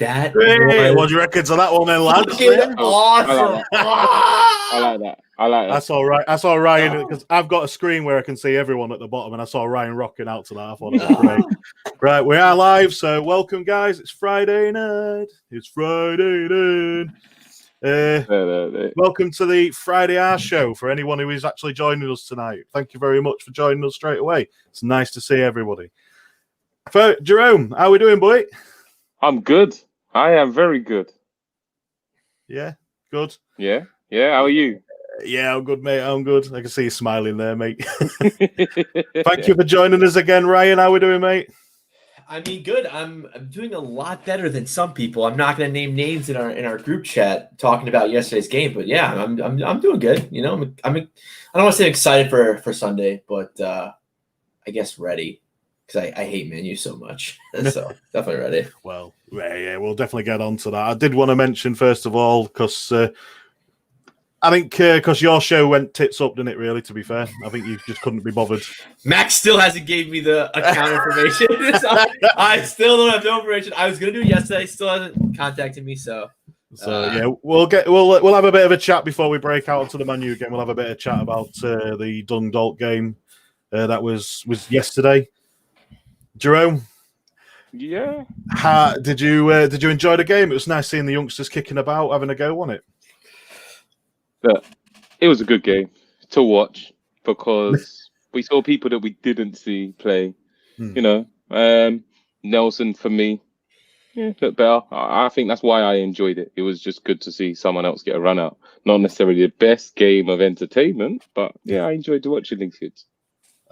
That Hey, what do you reckon to that one, then, lads? fucking awesome. I like that. That's all right. I saw Ryan because I've got a screen where I can see everyone at the bottom, and I saw Ryan rocking out to that. I thought it was great. Right, we are live, so welcome, guys. It's Friday night. Welcome to the Friday Arse show for anyone who is actually joining us tonight. Thank you very much for joining us straight away. It's nice to see everybody. So, Jerome, how are we doing, boy? I'm good. I am very good. Yeah, good. Yeah. How are you? Yeah, I'm good, mate. I'm good. I can see you smiling there, mate. Thank you for joining us again, Ryan. How are we doing, mate? I mean, good. I'm doing a lot better than some people. I'm not going to name names in our group chat talking about yesterday's game, but yeah, I'm doing good. You know, I don't want to say excited for Sunday, but I guess ready because I hate Man U so much. So definitely ready. Well, yeah, we'll definitely get on to that. I did want to mention first of all because I think because your show went tits up, didn't it? Really, to be fair, I think you just couldn't be bothered. Max still hasn't gave me the account information. So I still don't have no information. I was gonna do it yesterday. Still hasn't contacted me. So yeah, we'll have a bit of a chat before we break out onto the Man U game. We'll have a bit of chat about the Dundalk game that was yesterday. Jerome, Yeah. did you enjoy the game? It was nice seeing the youngsters kicking about, having a go, wasn't it? But it was a good game to watch because we saw people that we didn't see play. You know, Nelson for me, looked better. I think that's why I enjoyed it. It was just good to see someone else get a run out. Not necessarily the best game of entertainment, but yeah, I enjoyed watching these kids.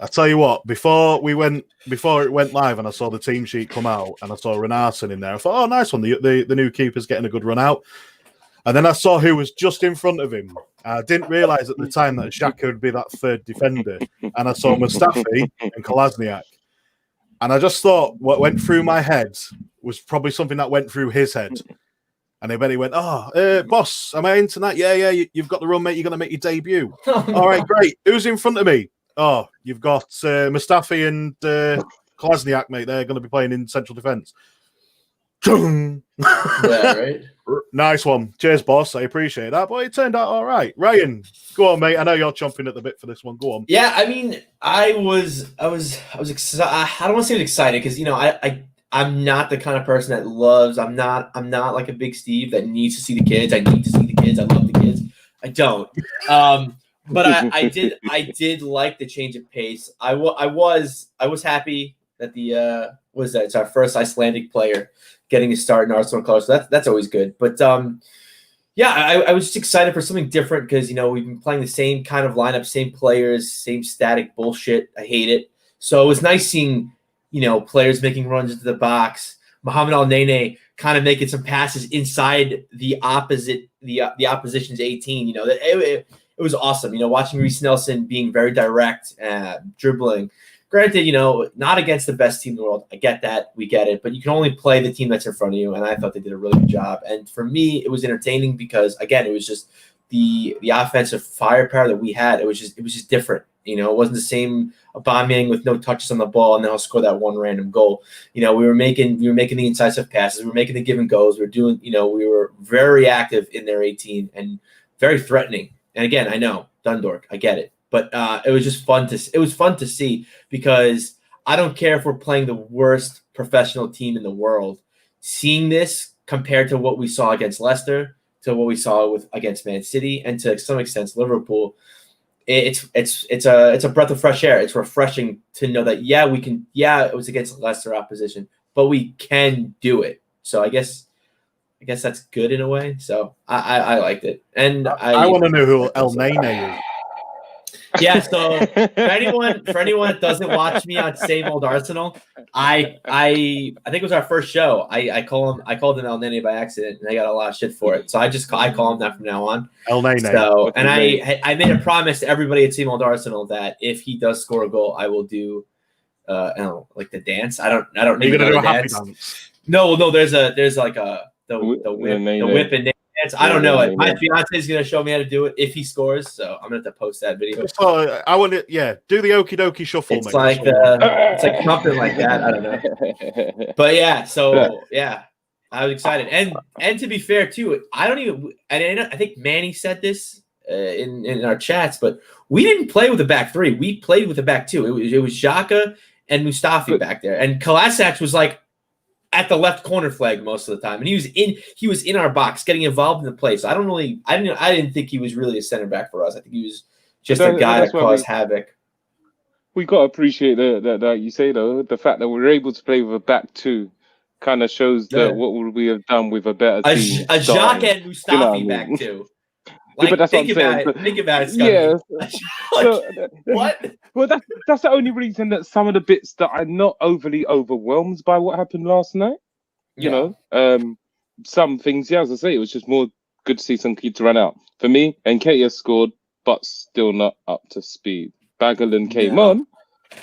I tell you what, before it went live and I saw the team sheet come out and I saw Renarson in there, I thought, oh, nice one. The new keeper's getting a good run out. And then I saw who was just in front of him. I didn't realise at the time that Xhaka would be that third defender. And I saw Mustafi and Kolasinac. And I just thought what went through my head was probably something that went through his head. And then he went, boss, am I in tonight? Yeah, you've got the run, mate. You're going to make your debut. All right, great. Who's in front of me? Oh, you've got Mustafi and Kolasinac, mate. They're going to be playing in central defence. yeah, right. Nice one. Cheers, boss. I appreciate that. But it turned out all right. Ryan, go on, mate. I know you're chomping at the bit for this one. Go on. Yeah, I mean, I was excited. I don't want to say I was excited because I'm not the kind of person that loves. I'm not like a big Steve that needs to see the kids. I need to see the kids. I love the kids. I don't. But I did like the change of pace. I was happy that it's our first Icelandic player getting a start in Arsenal colors. So that's always good. But yeah, I was just excited for something different because we've been playing the same kind of lineup, same players, same static bullshit. I hate it. So it was nice seeing players making runs into the box. Mohamed El-Nene kind of making some passes inside the opposition's 18. It was awesome. Watching Reece Nelson being very direct, dribbling. Granted, not against the best team in the world. I get that. We get it. But you can only play the team that's in front of you, and I thought they did a really good job. And for me, it was entertaining because, again, it was just the offensive firepower that we had. It was just different. It wasn't the same Aubameyang with no touches on the ball, and then I'll score that one random goal. We were making the incisive passes. We were making the give and goes. We were doing, we were very active in their 18 and very threatening. And again, I know Dundalk, I get it. But it was just fun to see because I don't care if we're playing the worst professional team in the world. Seeing this compared to what we saw against Leicester, to what we saw against Man City, and to some extent Liverpool, it's a breath of fresh air. It's refreshing to know that we can. Yeah, it was against Leicester opposition, but we can do it. So I guess that's good in a way. So I liked it, and I want to know who El-Nene is. Yeah, so for anyone that doesn't watch me on Same Old Arsenal, I think it was our first show. I called him El-Nene by accident, and I got a lot of shit for it. So I call him that from now on. El-Nene. So and I made a promise to everybody at Same Old Arsenal that if he does score a goal, I will do like the dance. I don't Are you gonna do a happy dance? No, there's like the whip and dance. I don't know it. My fiance is gonna show me how to do it if he scores, so I'm gonna have to post that video. So I want to, do the okie dokie shuffle. It's like it's like something like that. I don't know, but yeah. So yeah, I was excited, and to be fair too, I don't even. And I think Manny said this in our chats, but we didn't play with a back three. We played with a back two. It was Xhaka and Mustafi back there, and Kolasinac was like at the left corner flag most of the time, and he was in our box, getting involved in the play. So I didn't think he was really a center back for us. I think he was just a guy that caused havoc. We got to appreciate that you say though, the fact that we're able to play with a back two kind of shows that what would we have done with a better team. A Xhaka and Mustafi back two. Like, but that's think about it. Think about it, Scotty. Yeah. What? Well, that's the only reason that some of the bits that I'm not overly overwhelmed by what happened last night. You know, some things, as I say, it was just more good to see some kids run out. For me, Nketiah scored, but still not up to speed. Balogun came on.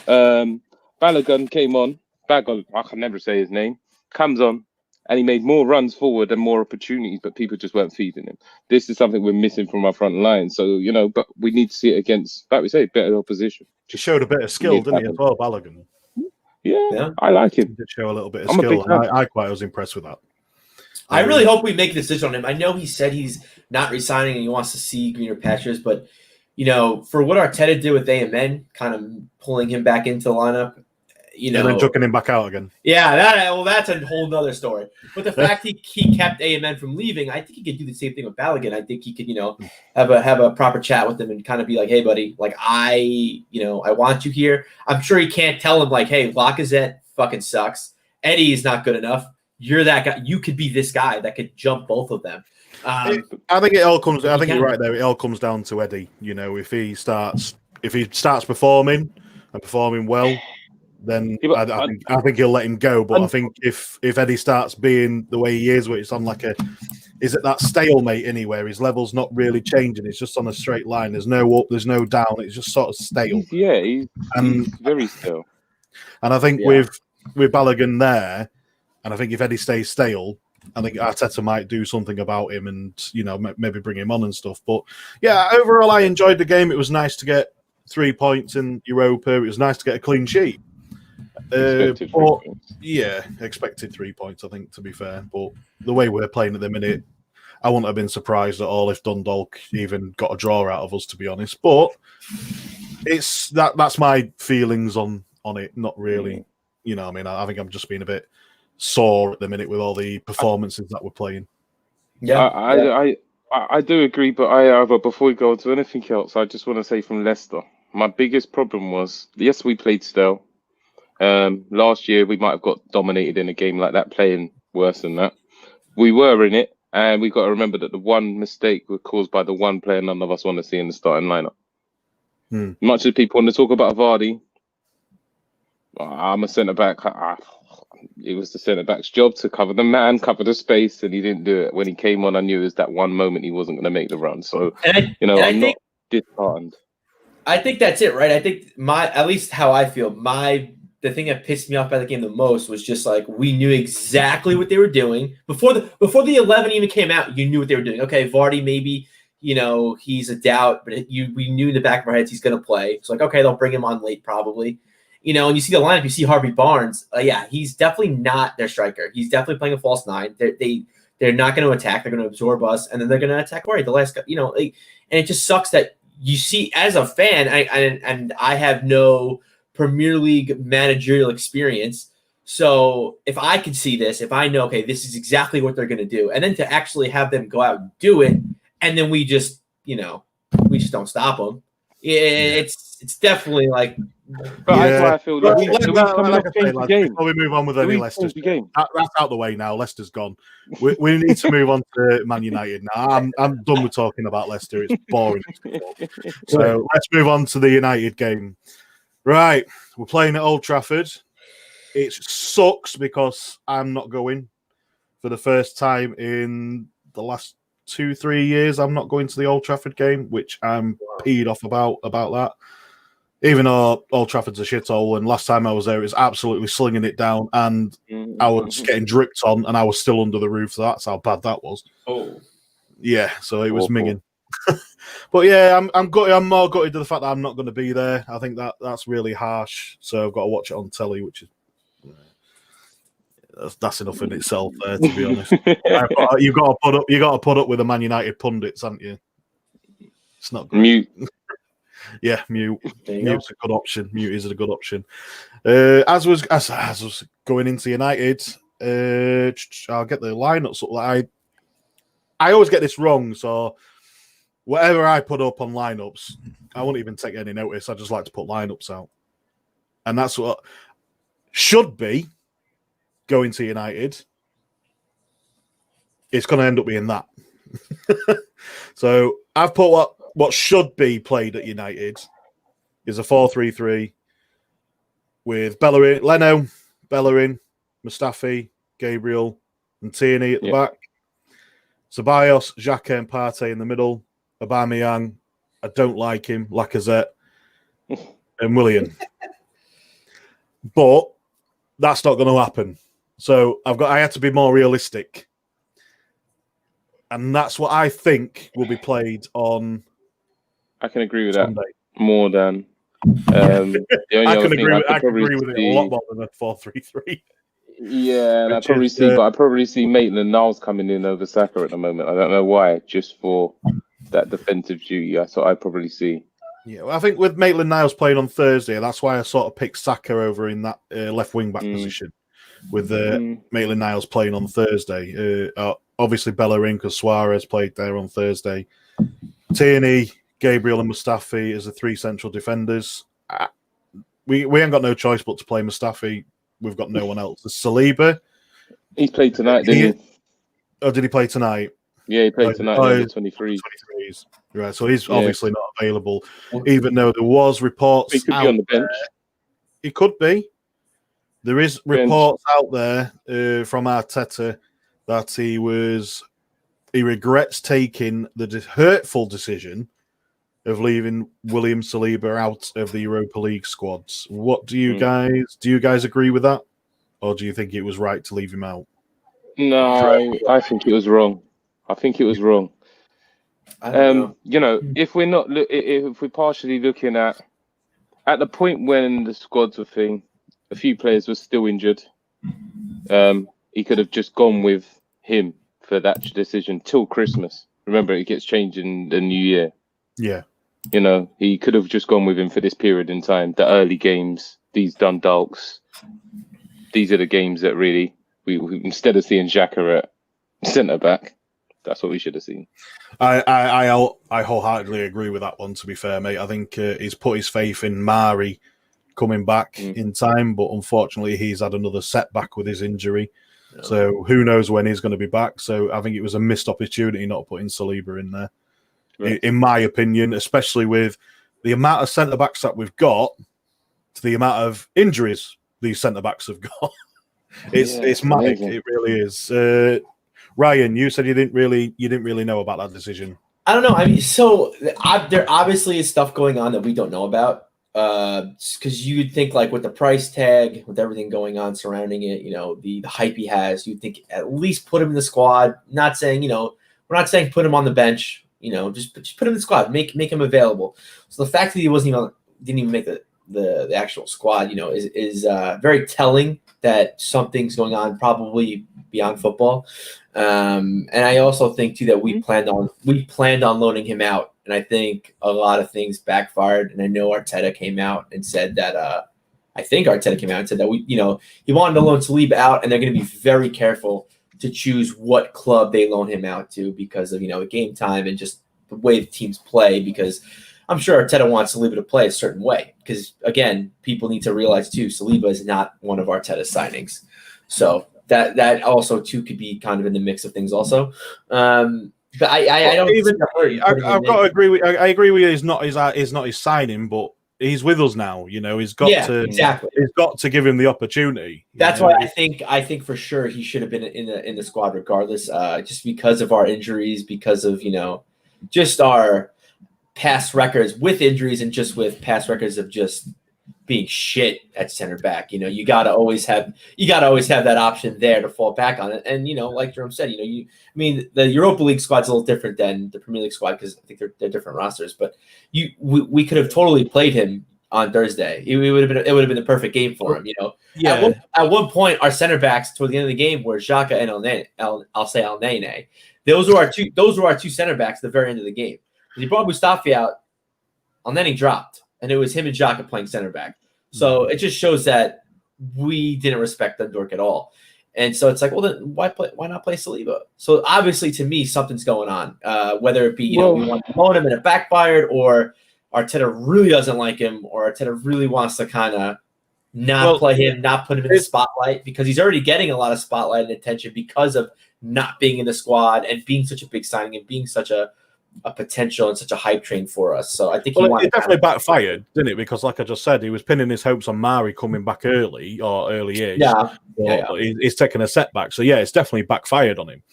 Balogun came on. Balogun, I can never say his name. Comes on, and he made more runs forward and more opportunities, but people just weren't feeding him. This is something we're missing from our front line. So, you know, but we need to see it against, like we say, better opposition. He showed a bit of skill, didn't he, as well, Balogun? Yeah, I like him. He did show a little bit of skill, and I quite was impressed with that. I really hope we make a decision on him. I know he said he's not resigning and he wants to see greener pastures, but, you know, for what Arteta did with AMN, kind of pulling him back into the lineup, you know, and then chucking him back out again. Yeah, that's a whole nother story. But the fact he kept AMN from leaving, I think he could do the same thing with Balogun. I think he could, you know, have a proper chat with him and kind of be like, hey, buddy, like I want you here. I'm sure he can't tell him like, hey, Lacazette fucking sucks. Eddie is not good enough. You're that guy. You could be this guy that could jump both of them. I think it all comes. I think you're right there. It all comes down to Eddie. You know, if he starts performing and performing well, then I think he'll let him go. But I think if Eddie starts being the way he is, where it's on like is it that stalemate anywhere? His level's not really changing. It's just on a straight line. There's no up, there's no down. It's just sort of stale. He's very stale. And I think with Balogun there, and I think if Eddie stays stale, I think Arteta might do something about him and, you know, maybe bring him on and stuff. But yeah, overall, I enjoyed the game. It was nice to get 3 points in Europa. It was nice to get a clean sheet. Expected 3 points, I think, to be fair. But the way we're playing at the minute, I wouldn't have been surprised at all if Dundalk even got a draw out of us, to be honest. But it's that's my feelings on it, not really. You know, I mean, I think I'm just being a bit sore at the minute with all the performances that we're playing. I do agree, but before we go on to anything else, I just want to say from Leicester, my biggest problem was, yes, we played stale. Last year we might have got dominated in a game like that, playing worse than that. We were in it, and we got to remember that the one mistake was caused by the one player none of us want to see in the starting lineup. Much as people want to talk about Vardy, I'm a centre back. It was the centre back's job to cover the man, cover the space, and he didn't do it. When he came on, I knew it was that one moment he wasn't going to make the run. So, I'm not disheartened. I think that's it, right? I think at least how I feel, the thing that pissed me off by the game the most was just like we knew exactly what they were doing before the 11 even came out. You knew what they were doing. Okay, Vardy maybe, you know, he's a doubt, but we knew in the back of our heads he's going to play. It's like, okay, they'll bring him on late probably. You know, and you see the lineup, you see Harvey Barnes. He's definitely not their striker. He's definitely playing a false nine. They're not going to attack. They're going to absorb us, and then they're going to attack Vardy. The last, you know, and it just sucks that you see as a fan, and I have no Premier League managerial experience. So if I could see this, if I know, okay, this is exactly what they're going to do, and then to actually have them go out and do it, and then we just don't stop them. It's definitely like. But that's why I feel before we move on with any Leicester game, that's out the way now. Leicester's gone. We need to move on to Man United now. I'm done with talking about Leicester. It's boring. So let's move on to the United game. Right, we're playing at Old Trafford. It sucks because I'm not going for the first time in the last 2-3 years. I'm not going to the Old Trafford game, which I'm peed off about that. Even though Old Trafford's a shithole, and last time I was there, it was absolutely slinging it down, and I was getting dripped on, and I was still under the roof. So that's how bad that was. Oh, yeah. So it was minging. But yeah, I'm gutted. I'm more gutted to the fact that I'm not going to be there. I think that's really harsh. So I've got to watch it on telly, which is That's enough in itself. There, to be honest, you've got to put up with the Man United pundits, haven't you? It's not great. Mute. Yeah, mute. Mute's go. a good option. Mute is a good option. As was going into United, I'll get the lineups up. I always get this wrong, so whatever I put up on lineups, I won't even take any notice. I just like to put lineups out, and that's what should be going to United. It's going to end up being that. So I've put what should be played at United is a 4-3-3 with Bellerin, Leno, Bellerin, Mustafi, Gabriel, and Tierney at the back. Ceballos, Xhaka, and Partey in the middle. Aubameyang, I don't like him. Lacazette, and Willian. But that's not going to happen. So I had to be more realistic. And that's what I think will be played on. I can agree with Sunday. that more than. The only I other can thing agree I with, could I can probably agree with it a lot more than a 4-3-3. Yeah, and I Which probably is, see, but I probably see Maitland-Niles coming in over Saka at the moment. I don't know why, just for that defensive duty. That's what I probably see. Yeah, well, I think with Maitland-Niles playing on Thursday, that's why I sort of picked Saka over in that left wing-back position with Maitland-Niles playing on Thursday. Obviously, Bellerin, because Suarez played there on Thursday. Tierney, Gabriel and Mustafi as the three central defenders. We ain't got no choice but to play Mustafi. We've got no one else. There's Saliba. He's played tonight, didn't he? Oh, did he play tonight? Yeah, he played tonight. The 23s. Right, so he's obviously not available, even though there was reports. He could be on the bench. He could be. There is reports out there from Arteta that he regrets taking the hurtful decision of leaving William Saliba out of the Europa League squads. What do you guys agree with that, or do you think it was right to leave him out? No, I think it was wrong. You know, if we're partially looking at the point when the squads were thing, a few players were still injured. He could have just gone with him for that decision till Christmas. Remember, it gets changed in the new year. Yeah. You know, he could have just gone with him for this period in time. The early games, these Dundalks, these are the games that really, we instead of seeing Xhaka at centre back, that's what we should have seen. I wholeheartedly agree with that one, to be fair, mate. I think he's put his faith in Mari coming back in time, but unfortunately he's had another setback with his injury. Yeah. So who knows when he's going to be back. So I think it was a missed opportunity not putting Saliba in there. Right. In my opinion, especially with the amount of centre-backs that we've got to the amount of injuries these centre-backs have got. It's mad. It really is. Ryan, you said you didn't really know about that decision. I don't know. I mean, so there obviously is stuff going on that we don't know about. Because you'd think, like, with the price tag, with everything going on surrounding it, you know, the hype he has, you'd think at least put him in the squad. Not saying, you know, we're not saying put him on the bench. You know, just put him in the squad, make him available. So the fact that he didn't even make the actual squad, you know, is very telling that something's going on, probably beyond football. And I also think too that we planned on loaning him out, and I think a lot of things backfired. And I know Arteta came out and said that he wanted to loan Saliba out, and they're going to be very careful to choose what club they loan him out to because of, you know, game time and just the way the teams play, because I'm sure Arteta wants Saliba to play a certain way because, again, people need to realize too, Saliba is not one of Arteta's signings. So that also too could be kind of in the mix of things also. But I don't even I've got to agree with I agree with you. He's not his signing, but he's with us now. You know, he's got to give him the opportunity. That's why I think for sure he should have been in the squad regardless. Just because of our injuries, because of, you know, just our past records with injuries and just with past records of just being shit at center back. You know, you gotta always have that option there to fall back on it. And, you know, like Jerome said, you know, the Europa League squad's a little different than the Premier League squad because I think they're different rosters. But we could have totally played him on Thursday. It would have been the perfect game for him. Yeah. At one point, our center backs toward the end of the game were Xhaka and El Nene. Those were our two center backs at the very end of the game. When he brought Mustafi out, El Nene dropped, and it was him and Xhaka playing center back. So it just shows that we didn't respect Dundalk at all. And so it's like, well, then why not play Saliba? So obviously, to me, something's going on. Whether it be we want to loan him and it backfired, or Arteta really doesn't like him, or Arteta really wants to kind of not play him, not put him in the spotlight, because he's already getting a lot of spotlight and attention because of not being in the squad and being such a big signing and being such a potential and such a hype train for us. So I think it definitely backfired, didn't it? Because like I just said, he was pinning his hopes on Mari coming back early-ish. Yeah. He's taken a setback. So yeah, it's definitely backfired on him.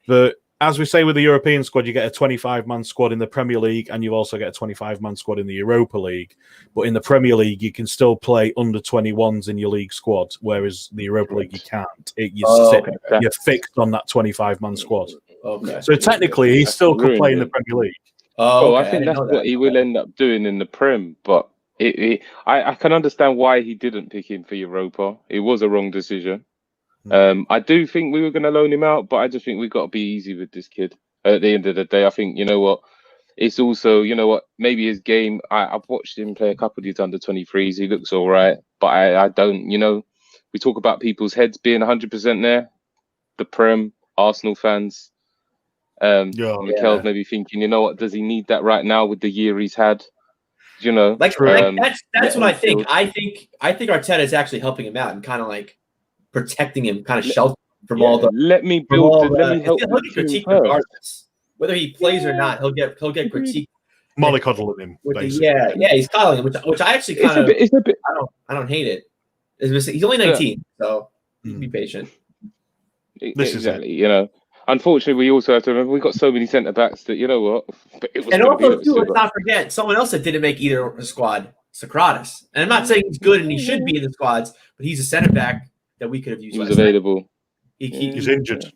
But as we say with the European squad, you get a 25-man squad in the Premier League, and you also get a 25-man squad in the Europa League. But in the Premier League, you can still play under 21s in your league squad, whereas the Europa League you can't. You're fixed on that 25-man squad. Okay. So technically, he still could play in the Premier League. Oh, okay. I think that's what he will end up doing in the Prem. But I can understand why he didn't pick him for Europa. It was a wrong decision. I do think we were going to loan him out, but I just think we've got to be easy with this kid. At the end of the day, I think, it's also, maybe his game, I've watched him play a couple of these under-23s. He looks all right, but I don't, we talk about people's heads being 100% there. The Prem, Arsenal fans. Mikel's maybe thinking, does he need that right now with the year he's had? That's what I think. I think Arteta is actually helping him out and kind of like protecting him, kind of sheltering him from all the. Let me help he'll get critique regardless, whether he plays or not. He'll get critique. Mollycoddling him, basically. He's coddling him, which I actually kind of. It's a bit. I don't hate it. He's only 19, so you can be patient. This is it. Unfortunately, we also have to remember we've got so many centre backs that But it was and also, too, let's not forget someone else that didn't make either squad, Socrates. And I'm not saying he's good and he should be in the squads, but he's a centre back that we could have used. He was available. He's injured.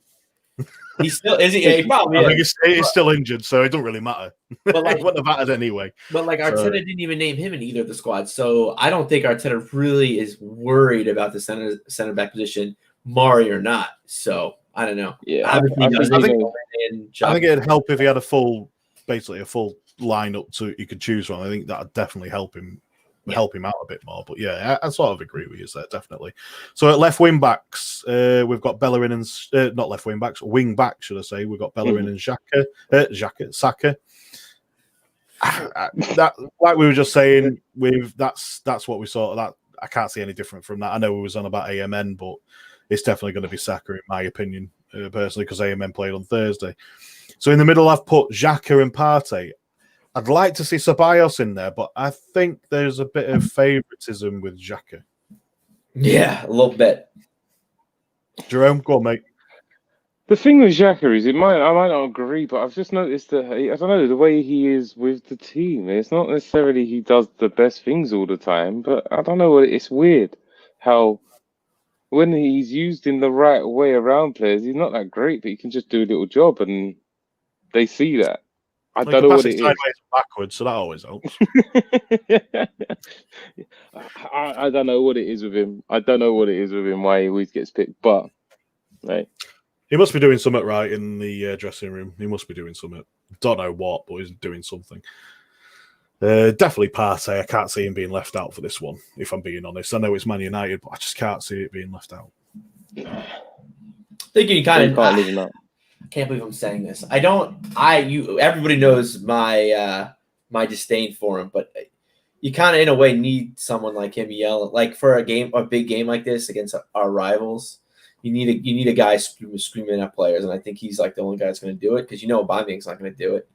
He still is. He probably. I think he's still injured, so it doesn't really matter. But it wouldn't have mattered anyway. But Arteta didn't even name him in either of the squads, so I don't think Arteta really is worried about the center back position, Mari or not. So. I don't know. Yeah, I think it'd help if he had a full lineup to you could choose from. I think that'd definitely help him out a bit more. But yeah, I sort of agree with you there, definitely. So at left wing backs, we've got Bellerin and not left wing backs, wing back should I say? We've got Bellerin and Saka. That, like we were just saying, that's what we saw. That I can't see any different from that. I know we was on about AMN, but it's definitely going to be Saka, in my opinion, personally, because AMN played on Thursday. So in the middle, I've put Xhaka and Partey. I'd like to see Ceballos in there, but I think there's a bit of favouritism with Xhaka. Yeah, a little bit. Jerome, go on, mate. The thing with Xhaka is, I might not agree, but I've just noticed that, I don't know, the way he is with the team, it's not necessarily he does the best things all the time, but I don't know, it's weird how when he's used in the right way around players, he's not that great, but he can just do a little job, and they see that. I don't know what it is. Sideways and backwards, so that always helps. I don't know what it is with him. Why he always gets picked, but right. He must be doing something right in the dressing room. He must be doing something. Don't know what, but he's doing something. Definitely Partey. I can't see him being left out for this one, if I'm being honest. I know it's Man United, but I just can't see it being left out. I think you kind of leave him out. I can't believe I'm saying this. Everybody knows my my disdain for him, but you kind of in a way need someone like him yell like for a big game like this against our rivals. You need a guy screaming at players, and I think he's like the only guy that's going to do it because Aubameyang's not going to do it.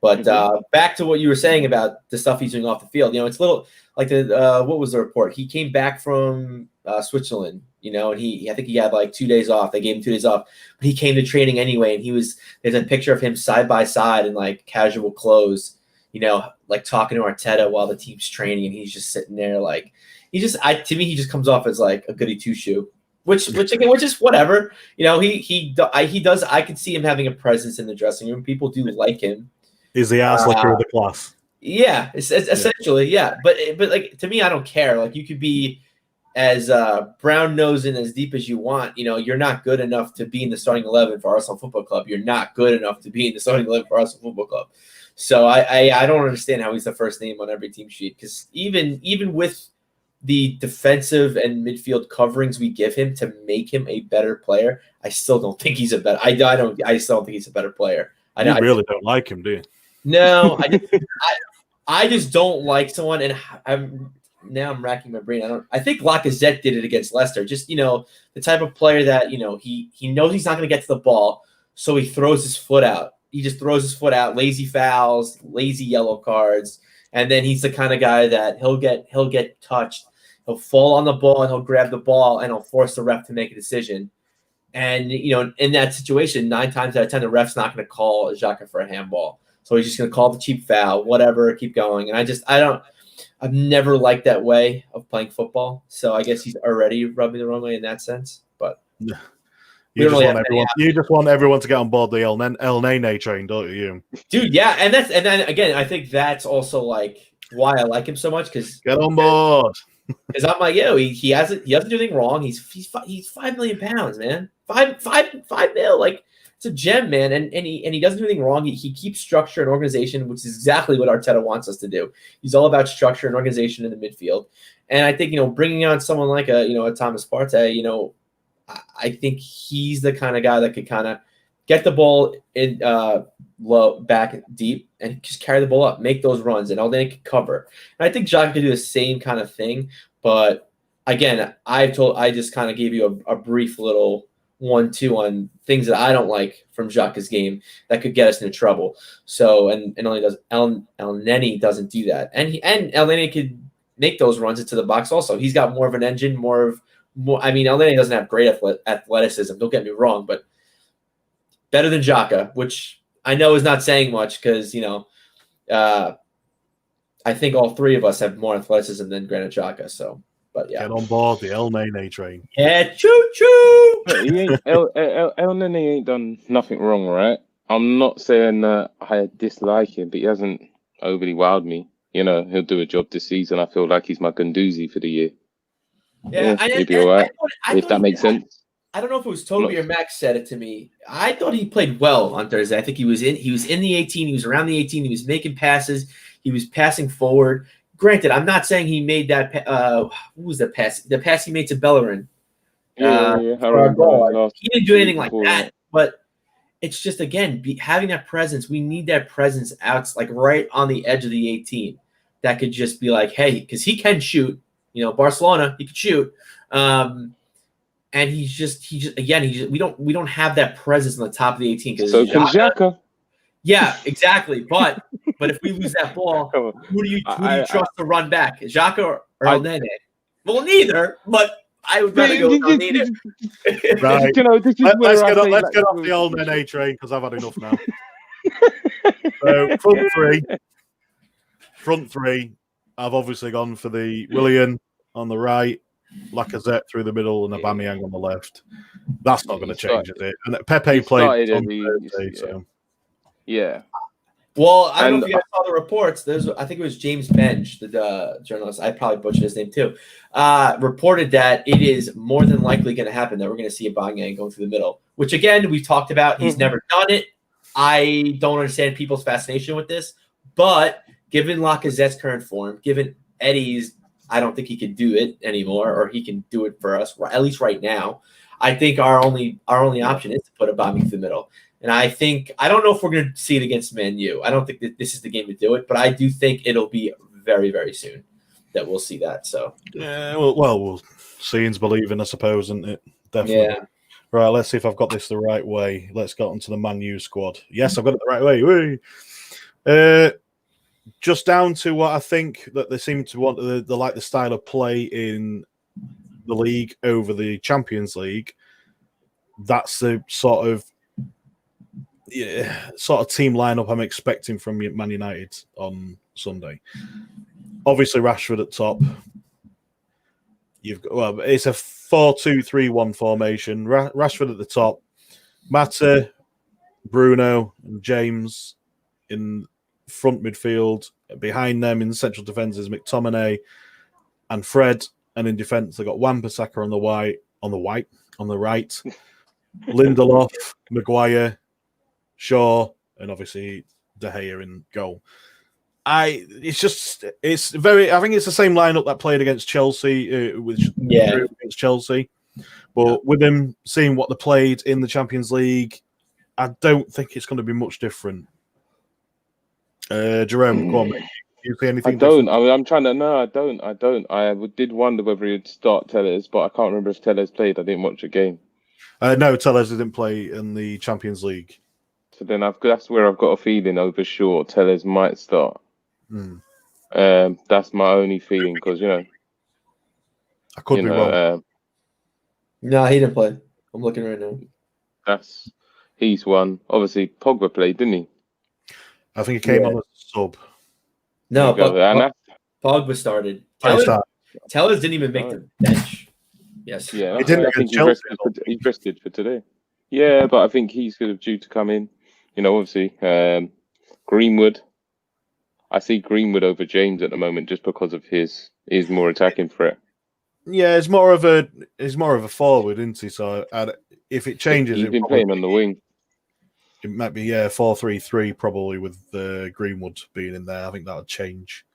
But back to what you were saying about the stuff he's doing off the field, it's a little like what was the report? He came back from Switzerland, and I think he had like 2 days off. They gave him 2 days off, but he came to training anyway, and there's a picture of him side by side in like casual clothes, like talking to Arteta while the team's training, and he's just sitting there like to me he just comes off as like a goody two shoe. Which is whatever, he does. I could see him having a presence in the dressing room. People do like him. Is the ass licker of the class? Yeah, it's essentially, yeah. But like to me, I don't care. Like you could be as brown nosed and as deep as you want. You know, you're not good enough to be in the starting 11 for Arsenal Football Club. You're not good enough to be in the starting 11 for Arsenal Football Club. So I don't understand how he's the first name on every team sheet, because even with the defensive and midfield coverings we give him to make him a better player, I still don't think he's a better. I still don't think he's a better player. You really don't like him, do you? No, I just don't like someone, and I'm racking my brain. I think Lacazette did it against Leicester. Just, the type of player that, he knows he's not going to get to the ball, so he throws his foot out. He just throws his foot out, lazy fouls, lazy yellow cards, and then he's the kind of guy that he'll get touched. He'll fall on the ball and he'll grab the ball and he'll force the ref to make a decision. And, in that situation, 9 times out of 10, the ref's not going to call Xhaka for a handball. So he's just going to call the cheap foul, whatever, keep going. And I've never liked that way of playing football. So I guess he's already rubbed me the wrong way in that sense. But you just want everyone to get on board the El Nene train, don't you? Dude, yeah. And then again, I think that's also like why I like him so much, because get on board. Because I'm like, he doesn't do anything wrong. He's £5 million, man. Five mil, like, it's a gem, man. And he doesn't do anything wrong. He keeps structure and organization, which is exactly what Arteta wants us to do. He's all about structure and organization in the midfield. And I think, bringing on someone like a Thomas Partey, I think he's the kind of guy that could kind of get the ball in low, back deep, and just carry the ball up, make those runs, and all they can cover. And I think Xhaka could do the same kind of thing. But again, I just kind of gave you a brief little 1-2 on things that I don't like from Xhaka's game that could get us into trouble. So and only does El Neni doesn't do that, and El Neni could make those runs into the box also. He's got more of an engine, more. I mean, El Neni doesn't have great athleticism. Don't get me wrong, but better than Xhaka, which I know is not saying much, because I think all three of us have more athleticism than Granit Xhaka. So, but yeah, get on board the El Nene train. Yeah, choo choo. El Nene ain't done nothing wrong, right? I'm not saying that I dislike him, but he hasn't overly wowed me. He'll do a job this season. I feel like he's my Gunduzi for the year. Yeah, he'll be all right. If that makes sense. I don't know if it was Toby or Max said it to me. I thought he played well on Thursday. I think he was in the 18. He was around the 18. He was making passes. He was passing forward. Granted, I'm not saying he made that. What was the pass? The pass he made to Bellerin. Yeah. He didn't do anything like that. But it's just, again, having that presence. We need that presence out, like right on the edge of the 18. That could just be like, hey, because he can shoot. Barcelona, he could shoot. And he's just we don't have that presence on the top of the 18. So can Xhaka. Yeah, exactly. But if we lose that ball, who do you trust to run back? Xhaka or El Nene? Well, neither. But I would rather go with El Nene. Right. Let's get off the El Nene train, because I've had enough now. So front three. I've obviously gone for the Willian on the right, Lacazette through the middle, and Aubameyang on the left. That's not going to change, is it? And Pepe played on Thursday, so yeah. Well, I don't know if you guys saw the reports. I think it was James Benge, the journalist. I probably butchered his name too. Reported that it is more than likely going to happen that we're going to see Aubameyang going through the middle. Which, again, we've talked about. He's never done it. I don't understand people's fascination with this, but given Lacazette's current form, given Eddie's, I don't think he can do it anymore, or he can do it for us, at least right now. I think our only option is to put Aubameyang through the middle. And I don't know if we're going to see it against Man U. I don't think that this is the game to do it, but I do think it'll be very, very soon that we'll see that. So yeah, well, seeing's believing, I suppose, isn't it? Definitely. Yeah. Right, let's see if I've got this the right way. Let's get onto the Man U squad. Yes, I've got it the right way. Just down to what I think that they seem to want, they like the style of play in the league over the Champions League. That's the sort of team lineup I'm expecting from Man United on Sunday. Obviously, Rashford at top. It's a 4-2-3-1 formation. Rashford at the top. Mata, Bruno, and James in front midfield. Behind them in central defence is McTominay and Fred, and in defence they got Wan-Bissaka on the right, Lindelof, Maguire, Shaw, and obviously De Gea in goal. I think it's the same lineup that played against Chelsea, against Chelsea. But with them seeing what they played in the Champions League, I don't think it's going to be much different. Jerome, go on, mate. Do you see anything? I don't. I mean, I'm trying to. No, I don't. I did wonder whether he'd start Tellez, but I can't remember if Tellez played. I didn't watch the game. No, Tellez didn't play in the Champions League. So then that's where I've got a feeling over sure Tellez might start. That's my only feeling because I could be wrong. No, he didn't play. I'm looking right now. He's one. Obviously, Pogba played, didn't he? I think he came on as a sub. No, Pogba started. Tellez didn't even make the bench. Yes. Yeah, he didn't. I think he's rested for today. Yeah, but I think he's sort of due to come in. Obviously, Greenwood. I see Greenwood over James at the moment just because of his more attacking threat. Yeah, he's more of a forward, isn't he? So if it changes, he's been playing on the wing. It might be 4-3-3 probably with Greenwood being in there. I think that would change.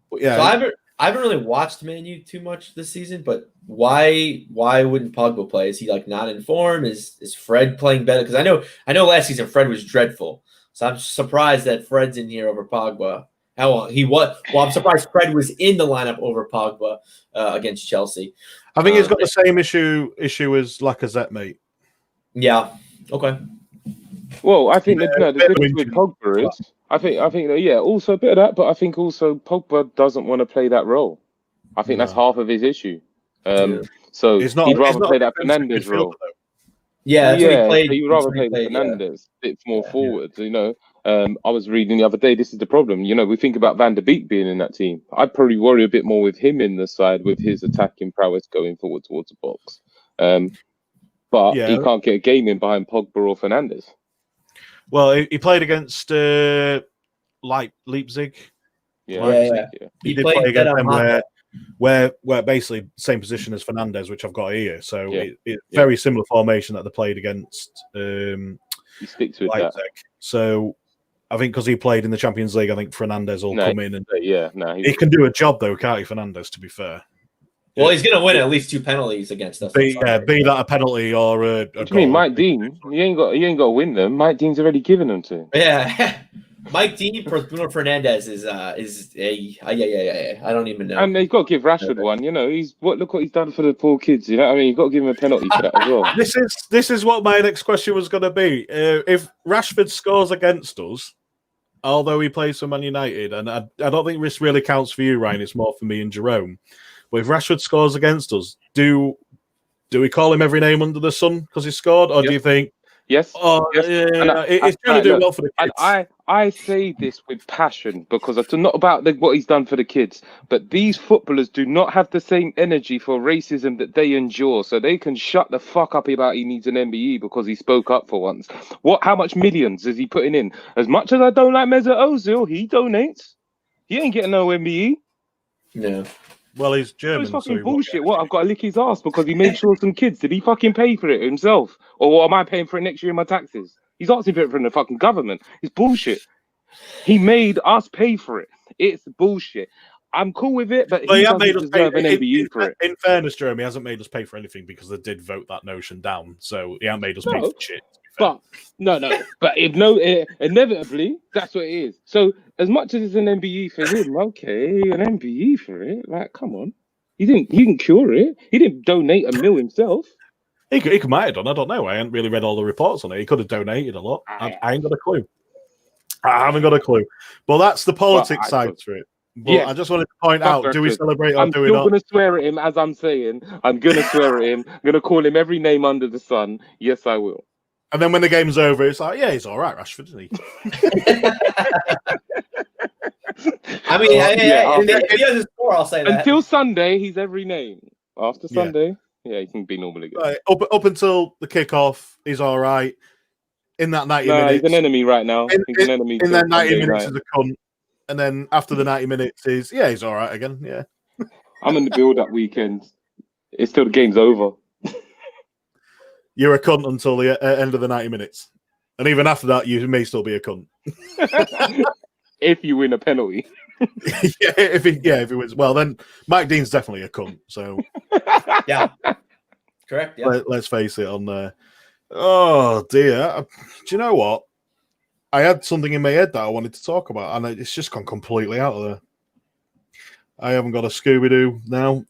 But yeah, so I haven't really watched Man U too much this season. But why wouldn't Pogba play? Is he not in form? Is Fred playing better? Because I know last season Fred was dreadful. So I'm surprised that Fred's in here over Pogba. How long he was? Well, I'm surprised Fred was in the lineup over Pogba against Chelsea. I think he's got the same issue as Lacazette, mate. Yeah. Okay. Well, I think the difference with Pogba is, I think also a bit of that, but I think also Pogba doesn't want to play that role. I think that's half of his issue. So he'd rather play that Fernandes role. Yeah, he'd rather play the Fernandes. It's more forward, I was reading the other day, this is the problem. We think about Van der Beek being in that team. I'd probably worry a bit more with him in the side with his attacking prowess going forward towards the box. But he can't get a game in behind Pogba or Fernandes. Well, he played against Leipzig. Yeah. He did play against them where basically same position as Fernandes, which I've got here. So it's very similar formation that they played against he sticks with Leipzig. that. So I think because he played in the Champions League, I think Fernandes will come in and he can do a job though, can't he, Fernandes? To be fair. Well, he's going to win at least 2 penalties against us. Be that a penalty or a what do you mean, Mike Dean? You ain't got to win them. Mike Dean's already given them to him. Yeah, Mike Dean for Bruno Fernandes is I don't even know. And you've got to give Rashford one. Look what he's done for the poor kids. You know what I mean? You've got to give him a penalty for that as well. This is what my next question was going to be. If Rashford scores against us, although he plays for Man United, and I don't think this really counts for you, Ryan. It's more for me and Jerome. But if Rashford scores against us, do we call him every name under the sun because he scored, or do you think? Yes. He's trying to do well for the kids. And I say this with passion because it's not about what he's done for the kids, but these footballers do not have the same energy for racism that they endure, so they can shut the fuck up about he needs an MBE because he spoke up for once. How much millions is he putting in? As much as I don't like Mesut Ozil, he donates. He ain't getting no MBE. No. Well, he's German. It's fucking bullshit. What? I've got to lick his ass because he made sure some kids. Did he fucking pay for it himself? Or am I paying for it next year in my taxes? He's asking for it from the fucking government. It's bullshit. He made us pay for it. It's bullshit. I'm cool with it, but he doesn't deserve an MBE for it. In fairness, Jeremy hasn't made us pay for anything because they did vote that notion down. So he hasn't made us pay for shit. But but inevitably, that's what it is. So as much as it's an MBE for him, okay, an MBE for it. Like, come on, he didn't cure it. He didn't donate $1 million himself. He might have done. I don't know. I haven't really read all the reports on it. He could have donated a lot. I ain't got a clue. I haven't got a clue. But that's the politics side to it. But I just wanted to point out: do we celebrate or do we not? I'm going to swear at him as I'm saying. I'm going to swear at him. I'm going to call him every name under the sun. Yes, I will. And then when the game's over, it's like, yeah, he's all right, Rashford, isn't he? I mean, if he has a score, I'll say that. Until Sunday, he's every name. After Sunday, he can be normal again. Right. Up until the kickoff, he's all right. in that 90 No, minutes. he's an enemy right now. He's an enemy. In that 90 Sunday minutes night. is a cunt. And then after the 90 minutes is, he's all right again. Yeah. I'm in the build-up weekend. It's till the game's over. You're a cunt until the end of the 90 minutes. And even after that, you may still be a cunt. If you win a penalty. If he wins. Well, then Mike Dean's definitely a cunt. So Yeah. Correct. Yeah. let's face it on there. Oh, dear. Do you know what? I had something in my head that I wanted to talk about, and it's just gone completely out of there. I haven't got a Scooby-Doo now.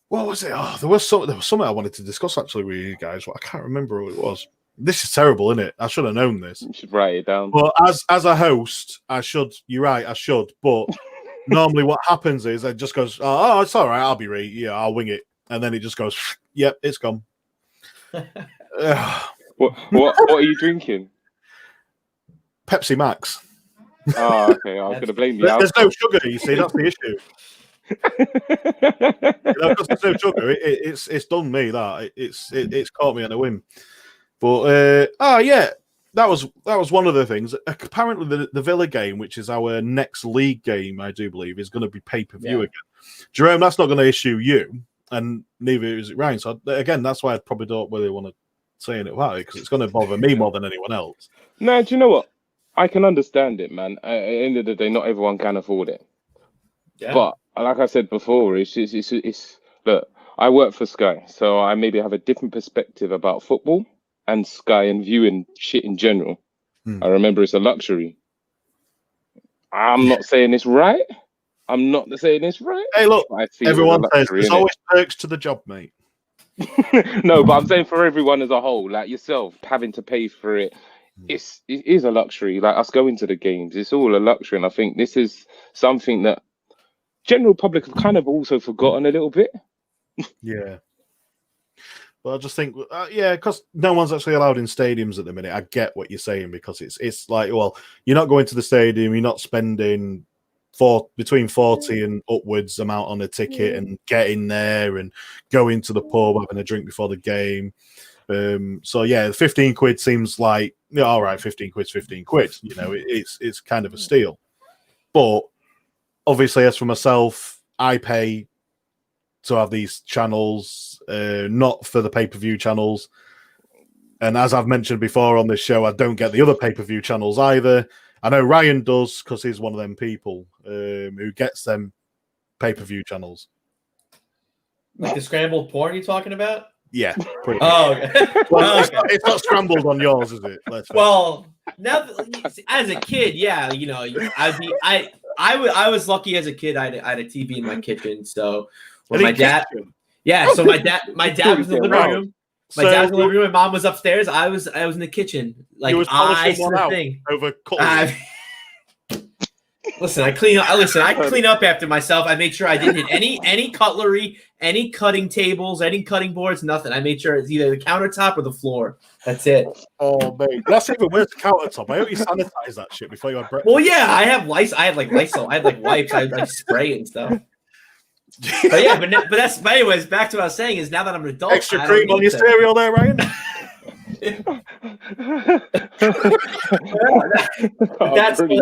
What was it? Oh, there was something I wanted to discuss actually with you guys. But I can't remember what it was. This is terrible, isn't it? I should have known this. You should write it down. But as a host, I should. You're right, I should. But normally, what happens is it just goes, "Oh, it's all right. I'll be right. Yeah, I'll wing it," and then it just goes, "Yep, it's gone." What are you drinking? Pepsi Max. Oh, okay. I was going to blame you. There's no sugar. You see, that's the issue. Because there's no sugar, it's done me that it's caught me on a whim. But yeah, that was one of the things. Apparently, the Villa game, which is our next league game, I do believe, is going to be pay-per-view again. Jerome, that's not going to issue you, and neither is it Ryan. So again, that's why I probably don't really want to say anything about it, because it's going to bother me more than anyone else. No, do you know what? I can understand it, man. At the end of the day, not everyone can afford it. Yeah. But like I said before, it's look, I work for Sky, so I maybe have a different perspective about football and Sky and viewing shit in general. I remember it's a luxury. I'm not saying it's right. I'm not saying it's right. Hey, look, everyone says there's always perks to the job, mate. No, but I'm saying for everyone as a whole, like yourself, having to pay for it. It is a luxury. Like us going to the games, it's all a luxury, and I think this is something that general public have kind of also forgotten a little bit. Yeah, but I just think, because no one's actually allowed in stadiums at the minute. I get what you're saying, because it's like, well, you're not going to the stadium, you're not spending between 40 and upwards amount on a ticket and getting there and going to the pub, having a drink before the game. So yeah, 15 quid seems like, all right, 15 quid's 15 quid. You know, it's kind of a steal. But obviously, as for myself, I pay to have these channels, not for the pay-per-view channels. And as I've mentioned before on this show, I don't get the other pay-per-view channels either. I know Ryan does, because he's one of them people who gets them pay-per-view channels. Like the scrambled porn you're talking about? Yeah. Pretty okay. Well, it's not scrambled on yours, is it? Well, now as a kid, yeah, you know, I was lucky as a kid. I had a TV in my kitchen, so when my dad, so my dad was in the living room. My dad was in the living room. My mom was upstairs. I was in the kitchen. Like I saw the thing over cutlery. Listen, I clean up after myself. I made sure I didn't hit any cutlery, any cutting tables, any cutting boards, nothing. I made sure it's either the countertop or the floor. That's it. Oh, mate. That's even worse, the countertop. I hope you sanitize that shit before you have breakfast. Well, yeah, I had Lysol. I had like wipes. I like spray it and stuff. But yeah, but anyways, back to what I was saying is now that I'm an adult, extra cream on your cereal there, Ryan. That's why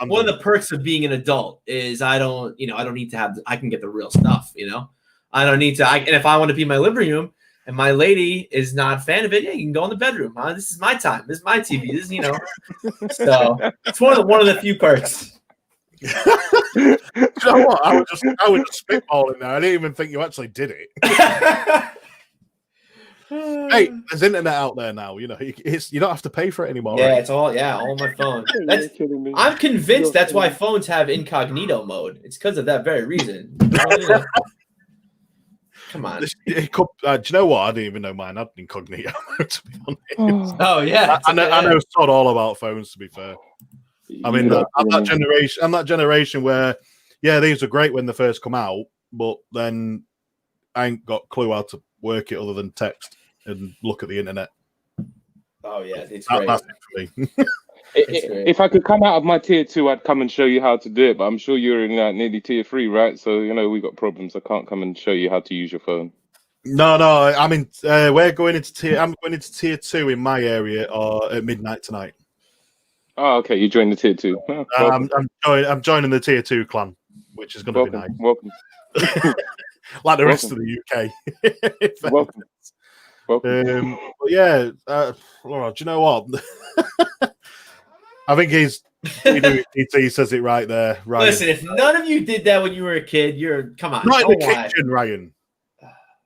one of the perks of being an adult is I don't need to have, I can get the real stuff, you know. I don't need to, and if I want to be in my living room and my lady is not a fan of it, yeah, you can go in the bedroom. This is my time. This is my TV. This is, you know. So it's one of the few perks. You know what? I was just spitballing there. I didn't even think you actually did it. Hey, there's internet out there now. You know, you don't have to pay for it anymore. Yeah, right? it's all on my phone. I'm convinced that's why phones have incognito mode. It's because of that very reason. Come on. Do you know what? I didn't even know mine had incognito mode, to be honest. Oh yeah, I know sod all about phones. To be fair, I mean, I'm that generation where, yeah, these are great when they first come out, but then I ain't got a clue how to work it other than text and look at the internet. Oh yeah, it's great. That's it for me. If I could come out of my tier 2, I'd come and show you how to do it. But I'm sure you're in nearly tier 3, right? So you know we got problems. I can't come and show you how to use your phone. No. I mean, we're going into tier. I'm going into tier 2 in my area, or at midnight tonight. Oh, okay. You joined the tier 2. Oh, I'm joining the tier 2 clan, which is going to be nice. Welcome. Like the rest of the UK. Welcome. But yeah, Laura, do you know what? I think he says it right there, Ryan. Listen, if none of you did that when you were a kid, come on. Not in the kitchen, Ryan.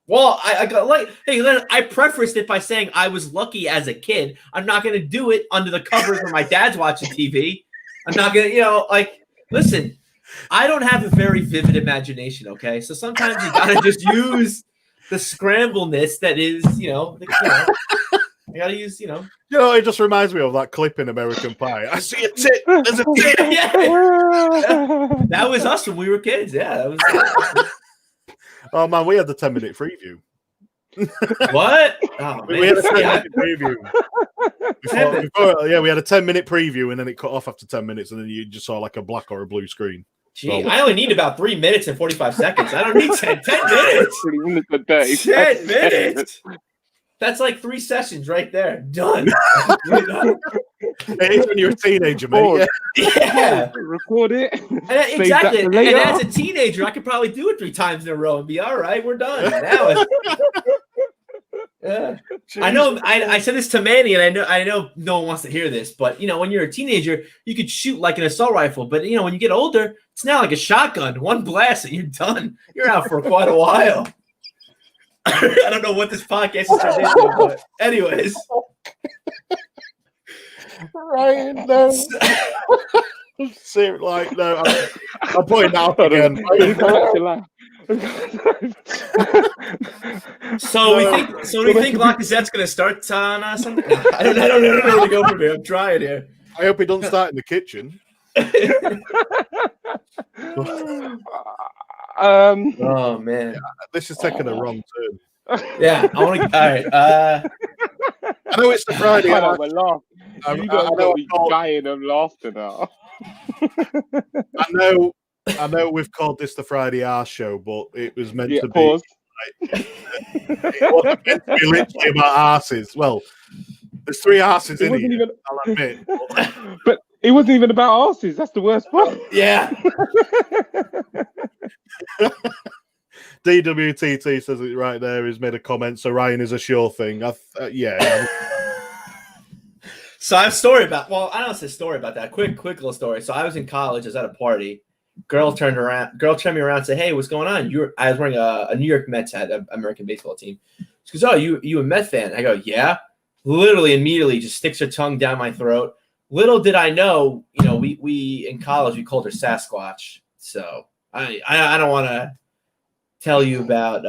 Well, I got like, hey, I prefaced it by saying I was lucky as a kid. I'm not going to do it under the covers when my dad's watching TV. I'm not going to, listen, I don't have a very vivid imagination, okay? So sometimes you got to just use the scrambleness that is, you got to use, it just reminds me of that clip in American Pie. I see a tit. There's a tit. Yeah. That was us when we were kids. Yeah, that was. Oh man, we had the 10-minute preview. What? Oh, man. We had a 10-minute preview. We had a 10-minute preview, and then it cut off after 10 minutes, and then you just saw like a black or a blue screen. Gee, I only need about 3 minutes and 45 seconds. I don't need 10 minutes. 10 minutes. That's like 3 sessions right there. Done. It is when you're a teenager, mate. Yeah. Record it. Exactly. And as a teenager, I could probably do it 3 times in a row and be all right. We're done. Now I know. I said this to Manny, and I know no one wants to hear this, but when you're a teenager, you could shoot like an assault rifle. But when you get older, it's now like a shotgun. One blast, and you're done. You're out for quite a while. I don't know what this podcast is turned into, but anyways. Ryan, no. No, I'm pointing out again. So we think Lacazette's going to start on something? I don't know where to go from here. I'm trying here. I hope he doesn't start in the kitchen. Oh man, this is taking a wrong turn. Yeah, I want to. All right. I know it's the Friday. We're laughing. You know be dying of laughter now. I know we've called this the Friday Arse show, but it was meant to be. It wasn't meant to be literally about arses. Well, there's 3 arses in here. I'll admit. But it wasn't even about arses. That's the worst part. Yeah. DWTT says it right there. He's made a comment. So Ryan is a sure thing. Yeah. So I have a story about. Well, I don't say story about that. Quick little story. So I was in college. I was at a party. Girl turned me around and said, "Hey, what's going on?" I was wearing a New York Mets hat, an American baseball team. She goes, "Oh, you a Met fan?" I go, "Yeah." Literally immediately just sticks her tongue down my throat. Little did I know, we in college we called her Sasquatch. So I don't want to tell you about.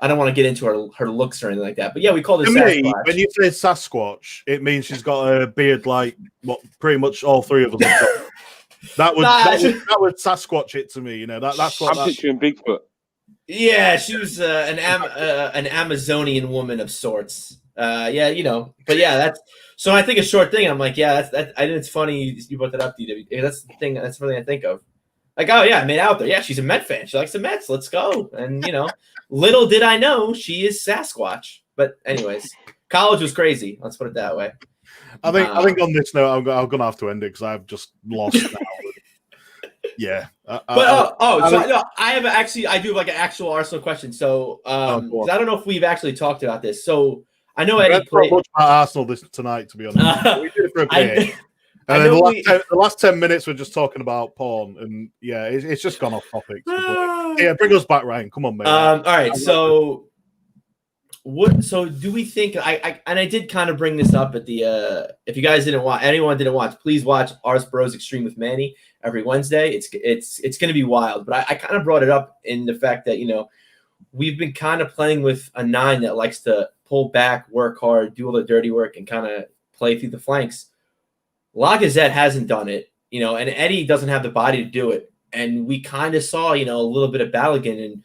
I don't want to get into her looks or anything like that. But yeah, we called her Sasquatch. When you say Sasquatch, it means she's got a beard like what pretty much all 3 of us. That would Sasquatch it to me. That's what I'm picturing Bigfoot. Yeah, she was an Amazonian woman of sorts. But yeah, that's so. I think a short thing. I'm like, yeah, that's. I think it's funny you brought that up, DW. That's the thing. That's something I think of. Like, oh yeah, I made out there. Yeah, she's a Met fan. She likes the Mets. Let's go. And little did I know she is Sasquatch. But anyways, college was crazy. Let's put it that way. I think on this note, I'm gonna have to end it because I've just lost. Yeah. I do have like an actual Arsenal question. So I don't know if we've actually talked about this. So I know Eddie played much about Arsenal tonight, to be honest. We did it for a bit. And then the last 10 minutes we're just talking about porn, and yeah, it's just gone off topic. Yeah, bring us back, Ryan. Come on, mate. All right, so what? So do we think? I did kind of bring this up at the. If you guys anyone didn't watch, please watch Arse Bros Extreme with Manny every Wednesday. It's going to be wild. But I kind of brought it up in the fact that we've been kind of playing with a 9 that likes to pull back, work hard, do all the dirty work, and kind of play through the flanks. Lacazette hasn't done it, and Eddie doesn't have the body to do it. And we kind of saw, a little bit of Balogun, and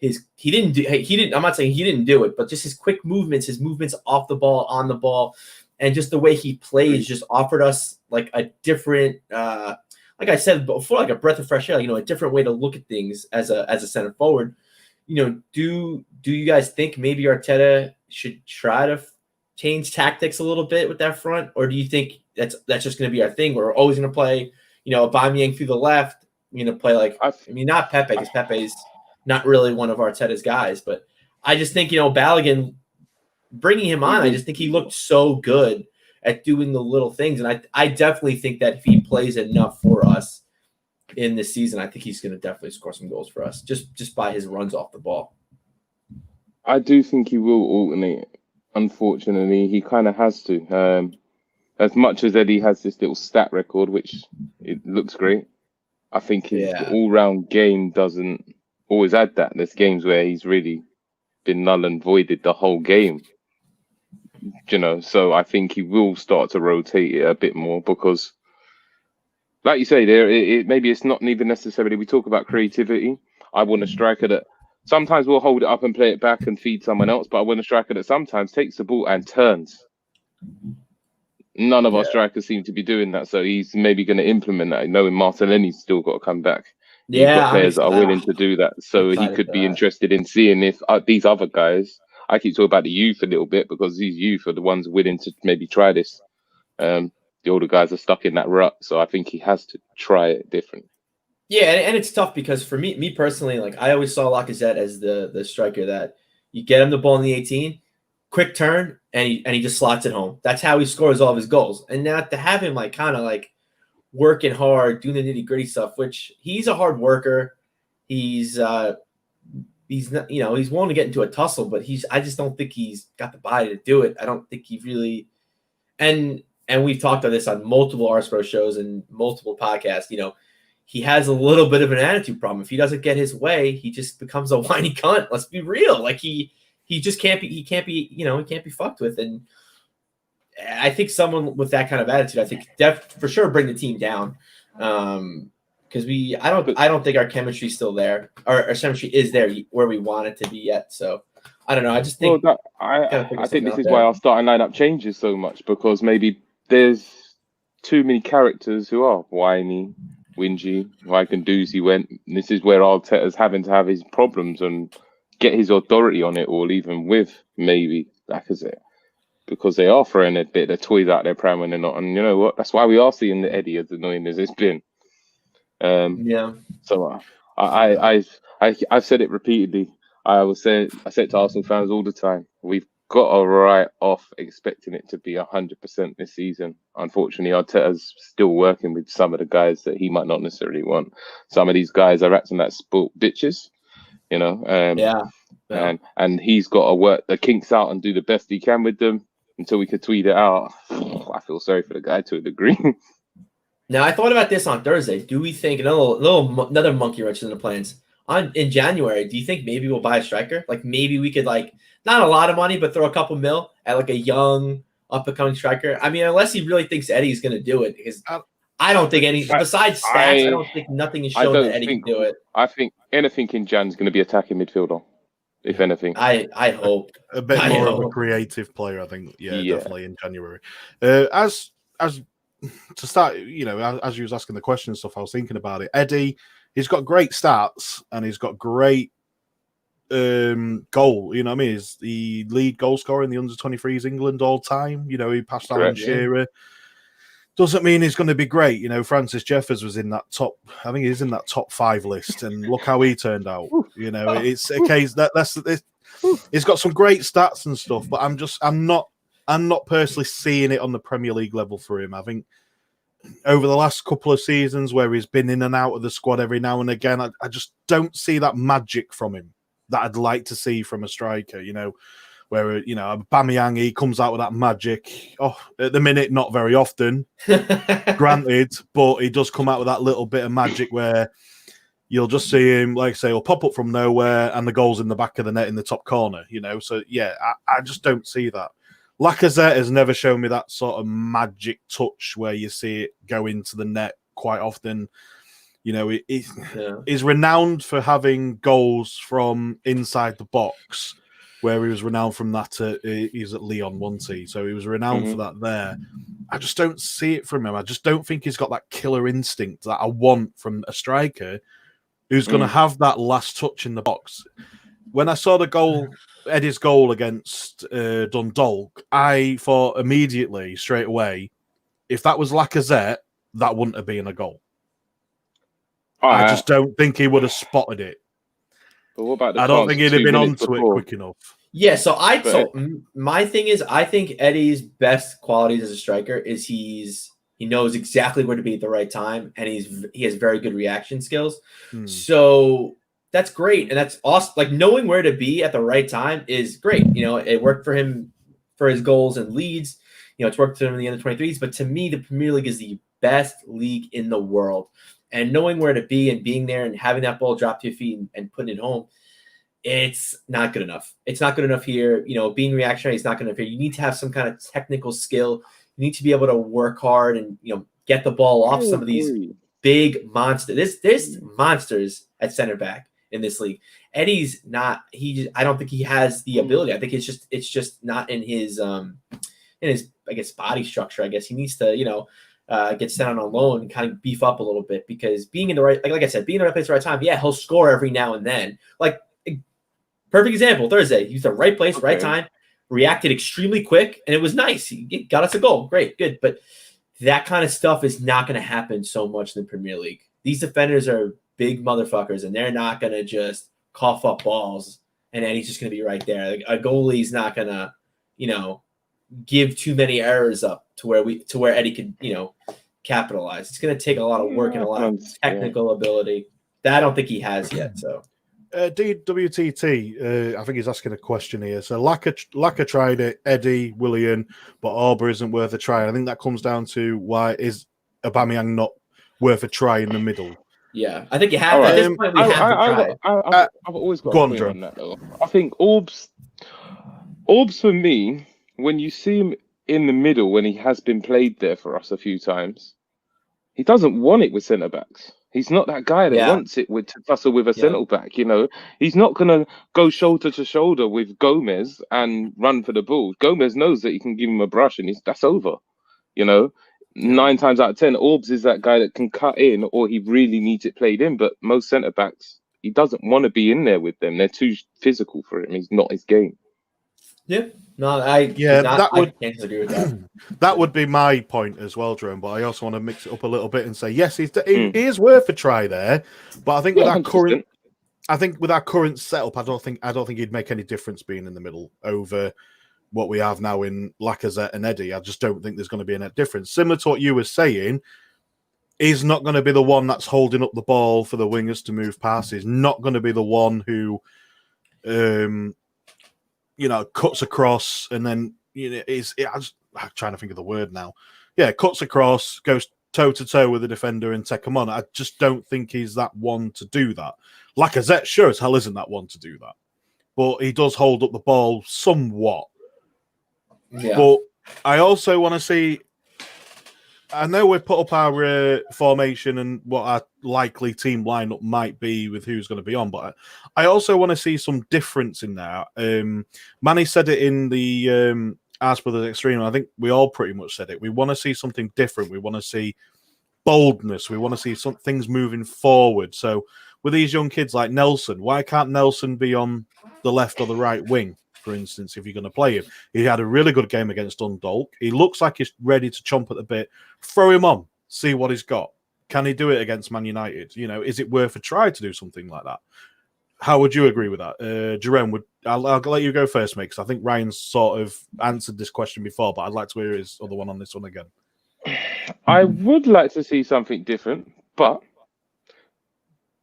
he didn't. I'm not saying he didn't do it, but just his quick movements, his movements off the ball, on the ball, and just the way he plays just offered us like a different, like I said before, like a breath of fresh air. A different way to look at things as a center forward. do you guys think maybe Arteta should try to change tactics a little bit with that front, or do you think that's just going to be our thing? We're always going to play, Aubameyang through the left. Play like not Pepe, because Pepe's not really one of Arteta's guys, but I just think Balogun, bringing him on, I just think he looked so good at doing the little things, and I definitely think that if he plays enough for us in this season, I think he's going to definitely score some goals for us just by his runs off the ball. I do think he will alternate. Unfortunately, he kind of has to. As much as Eddie has this little stat record, which it looks great, I think his all-round game doesn't always add that. There's games where he's really been null and voided the whole game. So I think he will start to rotate it a bit more because, like you say, maybe it's not even necessarily. We talk about creativity. I want a striker that sometimes will hold it up and play it back and feed someone else, but I want a striker that sometimes takes the ball and turns. None of our strikers seem to be doing that, so he's maybe going to implement that, knowing Martinelli's still got to come back. Yeah, you've got players that are willing to do that, so he could be interested in seeing if these other guys. I keep talking about the youth a little bit because these youth are the ones willing to maybe try this. The older guys are stuck in that rut, so I think he has to try it different. Yeah, and it's tough because for me personally, like I always saw Lacazette as the striker that you get him the ball in the 18, quick turn, and he just slots it home. That's how he scores all of his goals. And now to have him like kind of like working hard, doing the nitty gritty stuff, which he's a hard worker. He's not, he's willing to get into a tussle, but I just don't think he's got the body to do it. I don't think he really, and we've talked about this on multiple Arse shows and multiple podcasts. He has a little bit of an attitude problem. If he doesn't get his way, he just becomes a whiny cunt. Let's be real. Like he just can't be, he can't be fucked with. And I think someone with that kind of attitude, I think for sure bring the team down. Because I don't think our chemistry is still there. Our chemistry is there where we want it to be yet. So I don't know. I just think I think this is why our starting lineup changes so much, because maybe there's too many characters who are whiny, whingy, like Doozy went. This is where Arteta's having to have his problems and get his authority on it all, even with maybe Lacazette, because they are throwing a bit of toys out there pram when they're not. And you know what? That's why we are seeing the Eddie, as annoying as it's been. So I've said it repeatedly. I said to Arsenal fans all the time, we've got to write off expecting it to be 100% this season. Unfortunately, Arteta's still working with some of the guys that he might not necessarily want. Some of these guys are acting like spoilt bitches, and he's got to work the kinks out and do the best he can with them until we could tweet it out. I feel sorry for the guy to a degree. Now, I thought about this on Thursday. Do we think another monkey wrench in the plans in January? Do you think maybe we'll buy a striker? Like maybe we could not a lot of money, but throw a couple mil at like a young up and coming striker. I mean, unless he really thinks Eddie's going to do it, because I don't think besides stats, I don't think nothing is shown that Eddie can do it. I think anything in Jan's going to be attacking midfielder, if anything. I hope a bit more of a creative player. I think, definitely in January. As to start, as you was asking the question and stuff, I was thinking about it. Eddie, he's got great stats and he's got great goal. You know what I mean? He's the lead goal scorer in the under-23s England all time. He passed Alan Shearer. Doesn't mean he's going to be great. Francis Jeffers was in that top. I think he's in that top 5 list, and look how he turned out. It's a case that he's got some great stats and stuff, but I'm not personally seeing it on the Premier League level for him. I think over the last couple of seasons where he's been in and out of the squad every now and again, I just don't see that magic from him that I'd like to see from a striker, where, Aubameyang, he comes out with that magic. Oh, at the minute, not very often, granted, but he does come out with that little bit of magic where you'll just see him, like I say, he'll pop up from nowhere and the goal's in the back of the net in the top corner, So, yeah, I just don't see that. Lacazette has never shown me that sort of magic touch where you see it go into the net quite often. He's renowned for having goals from inside the box, where he was renowned from that. He's at Lyon, wasn't he? So he was renowned for that there. I just don't see it from him. I just don't think he's got that killer instinct that I want from a striker who's going to have that last touch in the box. when I saw the goal, Eddie's goal against Dundalk, I thought immediately, straight away, if that was Lacazette, that wouldn't have been a goal. I just don't think he would have spotted it. But what about the I don't think he'd have been onto it before? quick enough. Yeah, so my thing is, I think Eddie's best qualities as a striker is he knows exactly where to be at the right time, and he has very good reaction skills. So that's great, and that's awesome. Like, knowing where to be at the right time is great. You know, it worked for him for his goals and leads. You know, it's worked for him in the under-23s. But to me, the Premier League is the best league in the world, and knowing where to be and being there and having that ball drop to your feet and putting it home, it's not good enough. It's not good enough here. You know, being reactionary is not good enough here. You need to have some kind of technical skill. You need to be able to work hard and, you know, get the ball off some of these big monsters. There's monsters at center back in this league. Eddie's not. I don't think he has the ability. I think it's just not in his I guess body structure. I guess he needs to, you know, get sent on loan and kind of beef up a little bit, because being in the right, like I said, being in the right place at the right time. Yeah, he'll score every now and then. Like, perfect example, Thursday. He was the right place, right time, reacted extremely quick, and it was nice. He got us a goal. Great, good. But that kind of stuff is not going to happen so much in the Premier League. These defenders are big motherfuckers, and they're not going to just cough up balls, and then he's just going to be right there. Like, a goalie's not going to, you know, give too many errors up to where Eddie could, you know, capitalize. It's going to take a lot of work and a lot of technical ability that I don't think he has yet. So. DWTT, I think he's asking a question here. So Laka tried it, Eddie, Willian, but Aubrey isn't worth a try. I think that comes down to why is Aubameyang not worth a try in the middle. Yeah, I think you have. At this point, we have to try. I've always got a point on that, though. I think Orbs for me, when you see him in the middle, when he has been played there for us a few times, he doesn't want it with centre backs. He's not that guy that wants it to tussle with a centre back. You know, he's not gonna go shoulder to shoulder with Gomez and run for the ball. Gomez knows that he can give him a brush and that's over. You know, 9 times out of 10, Orbs is that guy that can cut in, or he really needs it played in. But most centre backs, he doesn't want to be in there with them. They're too physical for him. He's not his game. Yeah. No, I can't disagree with that. That would be my point as well, Jerome. But I also want to mix it up a little bit and say, yes, he is worth a try there. But I think with our current setup, I don't think he'd make any difference being in the middle over what we have now in Lacazette and Eddie. I just don't think there's going to be a net difference. Similar to what you were saying, he's not going to be the one that's holding up the ball for the wingers to move past. He's not going to be the one who, you know, cuts across and then, you know, I'm trying to think of the word now. Yeah, cuts across, goes toe to toe with the defender and take him on. I just don't think he's that one to do that. Lacazette sure as hell isn't that one to do that, but he does hold up the ball somewhat. Yeah. But I also want to see. I know we've put up our formation and what our likely team lineup might be with who's going to be on, but I also want to see some difference in there. Manny said it in the Arse Brothers Extreme. I think we all pretty much said it. We want to see something different. We want to see boldness. We want to see some things moving forward. So with these young kids like Nelson, why can't Nelson be on the left or the right wing? For instance, if you're going to play him, he had a really good game against Dundalk. He looks like he's ready to chomp at the bit. Throw him on, see what he's got. Can he do it against Man United? You know, is it worth a try to do something like that? How would you agree with that, Jerome? I'll let you go first, mate, because I think Ryan's sort of answered this question before, but I'd like to hear his other one on this one again. I would like to see something different, but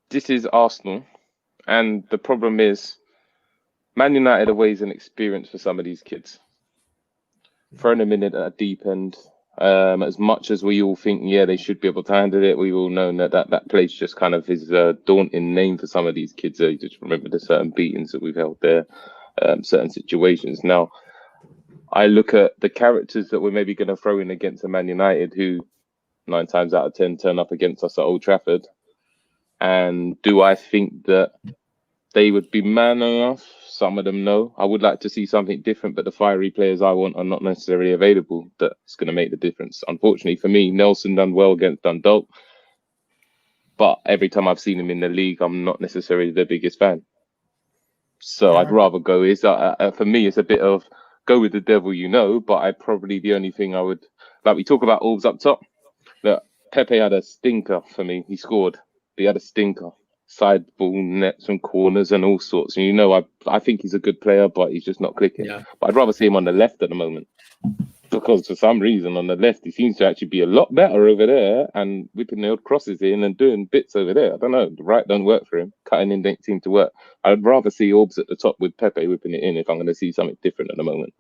this is Arsenal, and the problem is, Man United away is an experience for some of these kids. Throwing them in at a deep end, as much as we all think, yeah, they should be able to handle it, we all know that place just kind of is a daunting name for some of these kids. You just remember the certain beatings that we've held there, certain situations. Now, I look at the characters that we're maybe going to throw in against a Man United who 9 times out of 10 turn up against us at Old Trafford. And do I think that they would be man enough? Some of them no. I would like to see something different, but the fiery players I want are not necessarily available. That's going to make the difference. Unfortunately for me, Nelson done well against Dundalk, but every time I've seen him in the league, I'm not necessarily the biggest fan. So I'd rather go. For me, it's a bit of go with the devil, but I probably the only thing I would like. We talk about Orbs up top. Look, Pepe had a stinker for me. He scored. He had a stinker. Side ball nets and corners and all sorts. And I think he's a good player, but he's just not clicking. Yeah. But I'd rather see him on the left at the moment. Because for some reason on the left he seems to actually be a lot better over there and whipping the old crosses in and doing bits over there. I don't know. The right don't work for him. Cutting in don't seem to work. I'd rather see Orbs at the top with Pepe whipping it in if I'm going to see something different at the moment.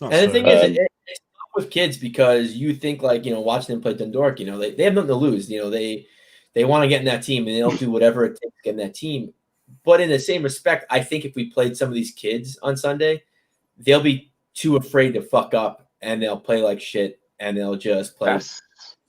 And the thing is, it's not with kids because you think watching them play Dundalk, they have nothing to lose. They want to get in that team and they'll do whatever it takes to get in that team. But in the same respect, I think if we played some of these kids on Sunday, they'll be too afraid to fuck up and they'll play like shit and they'll just play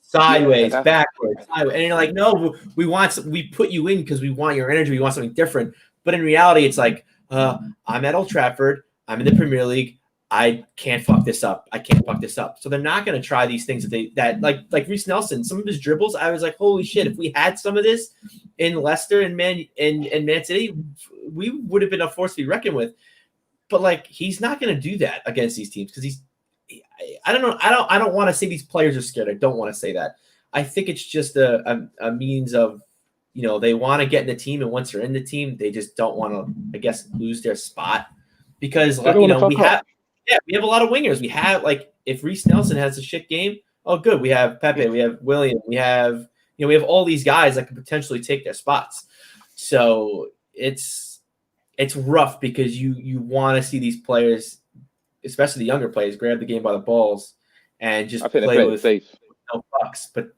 sideways, backwards, sideways. And you're like, no, we put you in because we want your energy, we want something different. But in reality, it's like, I'm at Old Trafford, I'm in the Premier League, I can't fuck this up. I can't fuck this up. So they're not going to try these things that like Reece Nelson, some of his dribbles, I was like, holy shit, if we had some of this in Leicester and Man City, we would have been a force to be reckoned with. But he's not going to do that against these teams because I don't know. I don't want to say these players are scared. I don't want to say that. I think it's just a means of, they want to get in the team, and once they're in the team, they just don't want to, I guess, lose their spot because we have a lot of wingers. We have if Reece Nelson has a shit game, oh good, we have Pepe, we have William, we have all these guys that could potentially take their spots. So it's rough because you want to see these players, especially the younger players, grab the game by the balls and just play with safe. No fucks. But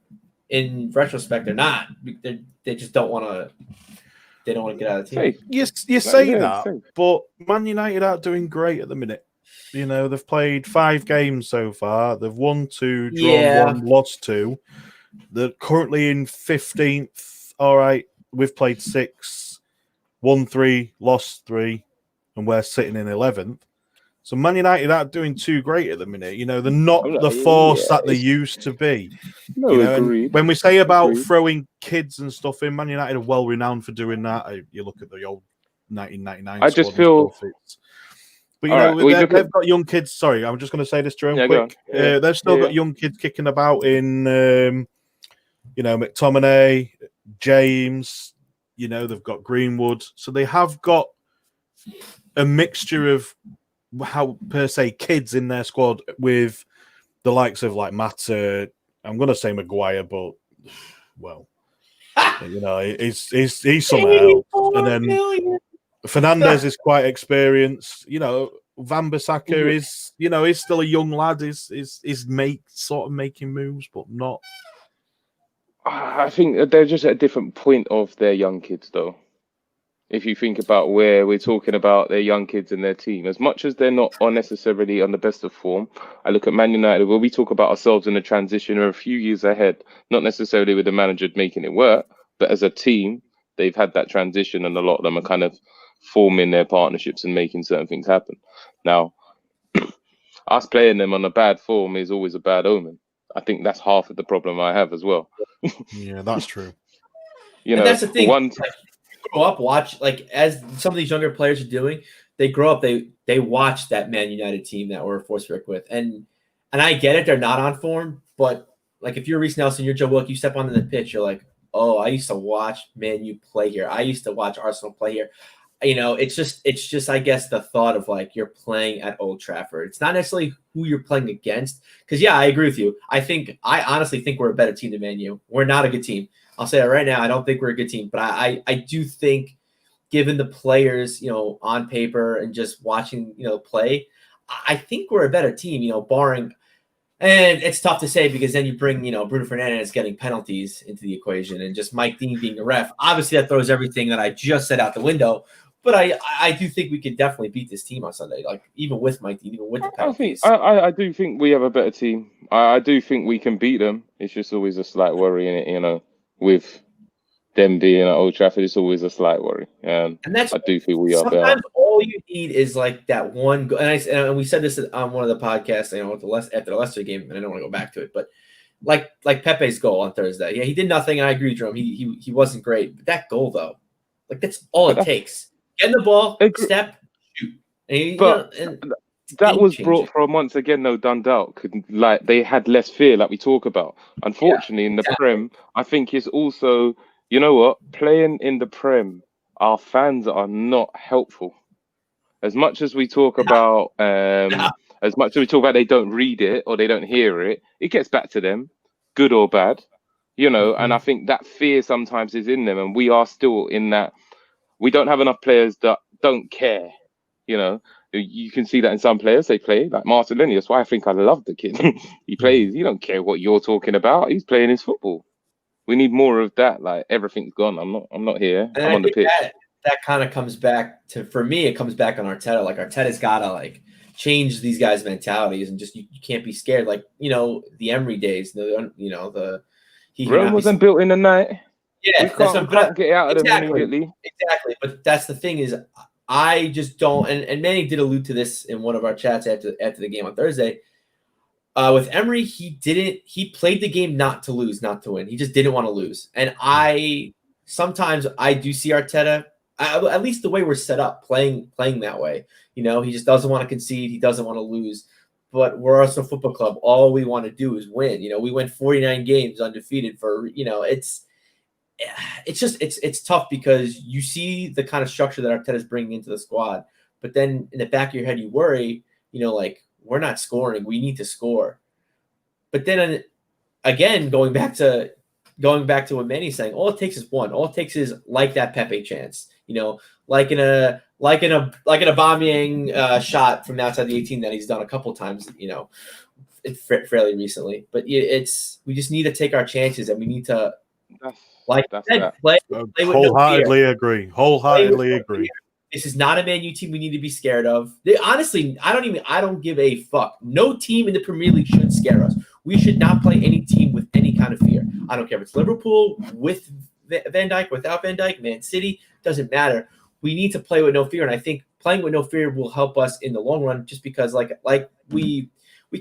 in retrospect, they're not. They just don't want to. They don't want to get out of the team. You say that, but Man United aren't doing great at the minute. They've played 5 games so far. They've won 2, drawn 1, lost 2. They're currently in 15th. All right, we've played 6. Won 3, lost 3, and we're sitting in 11th. So Man United aren't doing too great at the minute. They're not the force that they used to be. No, agreed. When we say about throwing kids and stuff in, Man United are well renowned for doing that. You look at the old 1999. I just feel. But they've got young kids. Sorry, I'm just going to say this, Jerome, quick. They've still got young kids kicking about in, McTominay, James. They've got Greenwood, so they have got a mixture of how per se kids in their squad with the likes of Matt. I'm going to say Maguire, but he's somewhere else. And then Fernandez is quite experienced. Van Bissaka is he's still a young lad. Is sort of making moves, but not. I think they're just at a different point of their young kids, though. If you think about where we're talking about their young kids and their team, as much as they're not necessarily on the best of form, I look at Man United, where we talk about ourselves in the transition or a few years ahead, not necessarily with the manager making it work, but as a team, they've had that transition and a lot of them are kind of forming their partnerships and making certain things happen. Now, us playing them on a bad form is always a bad omen. I think that's half of the problem I have as well. Yeah, that's true. And that's the thing. Grow up, watch as some of these younger players are doing. They grow up. They watch that Man United team that we're forced work with, and I get it. They're not on form, but if you're Reece Nelson, you're Joe Willock, you step onto the pitch, you're like, oh, I used to watch Man U play here. I used to watch Arsenal play here. It's just I guess the thought of you're playing at Old Trafford. It's not necessarily who you're playing against. Because I agree with you. I honestly think we're a better team than Man U. We're not a good team. I'll say that right now. I don't think we're a good team, but I do think, given the players, on paper and just watching, play, I think we're a better team, barring. And it's tough to say because then you bring, Bruno Fernandes getting penalties into the equation and just Mike Dean being a ref. Obviously, that throws everything that I just said out the window. But I do think we could definitely beat this team on Sunday, even with Mike Dean, even with the penalties. I do think we have a better team. I do think we can beat them. It's just always a slight worry in it, with them being at Old Trafford. It's always a slight worry. And that's I do think we are better. Sometimes all you need is that one goal. And we said this on one of the podcasts, after the Leicester game, and I don't want to go back to it, but like Pepe's goal on Thursday. Yeah, he did nothing. And I agree with him. He wasn't great. But that goal, though, that's all it takes. Getting the ball, step, shoot. That was brought from once again, no Dundalk. Like they had less fear, like we talk about. Unfortunately, in the Prem, I think it's also, you know what, playing in the Prem, our fans are not helpful. As much as we talk about, as much as we talk about, they don't read it or they don't hear it. It gets back to them, good or bad, you know. And I think that fear sometimes is in them, and we are still in that. We don't have enough players that don't care, you know. You can see that in some players. They play like Martinelli. That's why I think I love the kid. He plays. He don't care what you're talking about. He's playing his football. We need more of that. Like everything's gone. I'm not here. I'm on the pitch. That kind of comes back to, for me, it comes back on Arteta. Like Arteta's got to like change these guys' mentalities and just you can't be scared. Like, you know, the Emery days. Rome wasn't built in a night. Yeah, we can't get out of them immediately. Exactly. But that's the thing is, I just don't, and Manny did allude to this in one of our chats after the game on Thursday. With Emery, he played the game not to lose, not to win. He just didn't want to lose. And sometimes I do see Arteta, at least the way we're set up, playing that way. You know, he just doesn't want to concede. He doesn't want to lose. But we're Arsenal Football Club. All we want to do is win. You know, we went 49 games undefeated for, you know, it's tough because you see the kind of structure that Arteta's bringing into the squad, but then in the back of your head you worry, you know, like we're not scoring, we need to score. But then again, going back to what Manny's saying, all it takes is one. All it takes is like that Pepe chance, you know, like in a Aubameyang shot from outside the 18 that he's done a couple times, you know, fairly recently. But we just need to take our chances, and we need to. Wholeheartedly agree. This is not a Man U team we need to be scared of. Honestly, I don't give a fuck. No team in the Premier League should scare us. We should not play any team with any kind of fear. I don't care if it's Liverpool with Van Dijk, without Van Dijk, Man City, doesn't matter. We need to play with no fear, and I think playing with no fear will help us in the long run. Just because, like we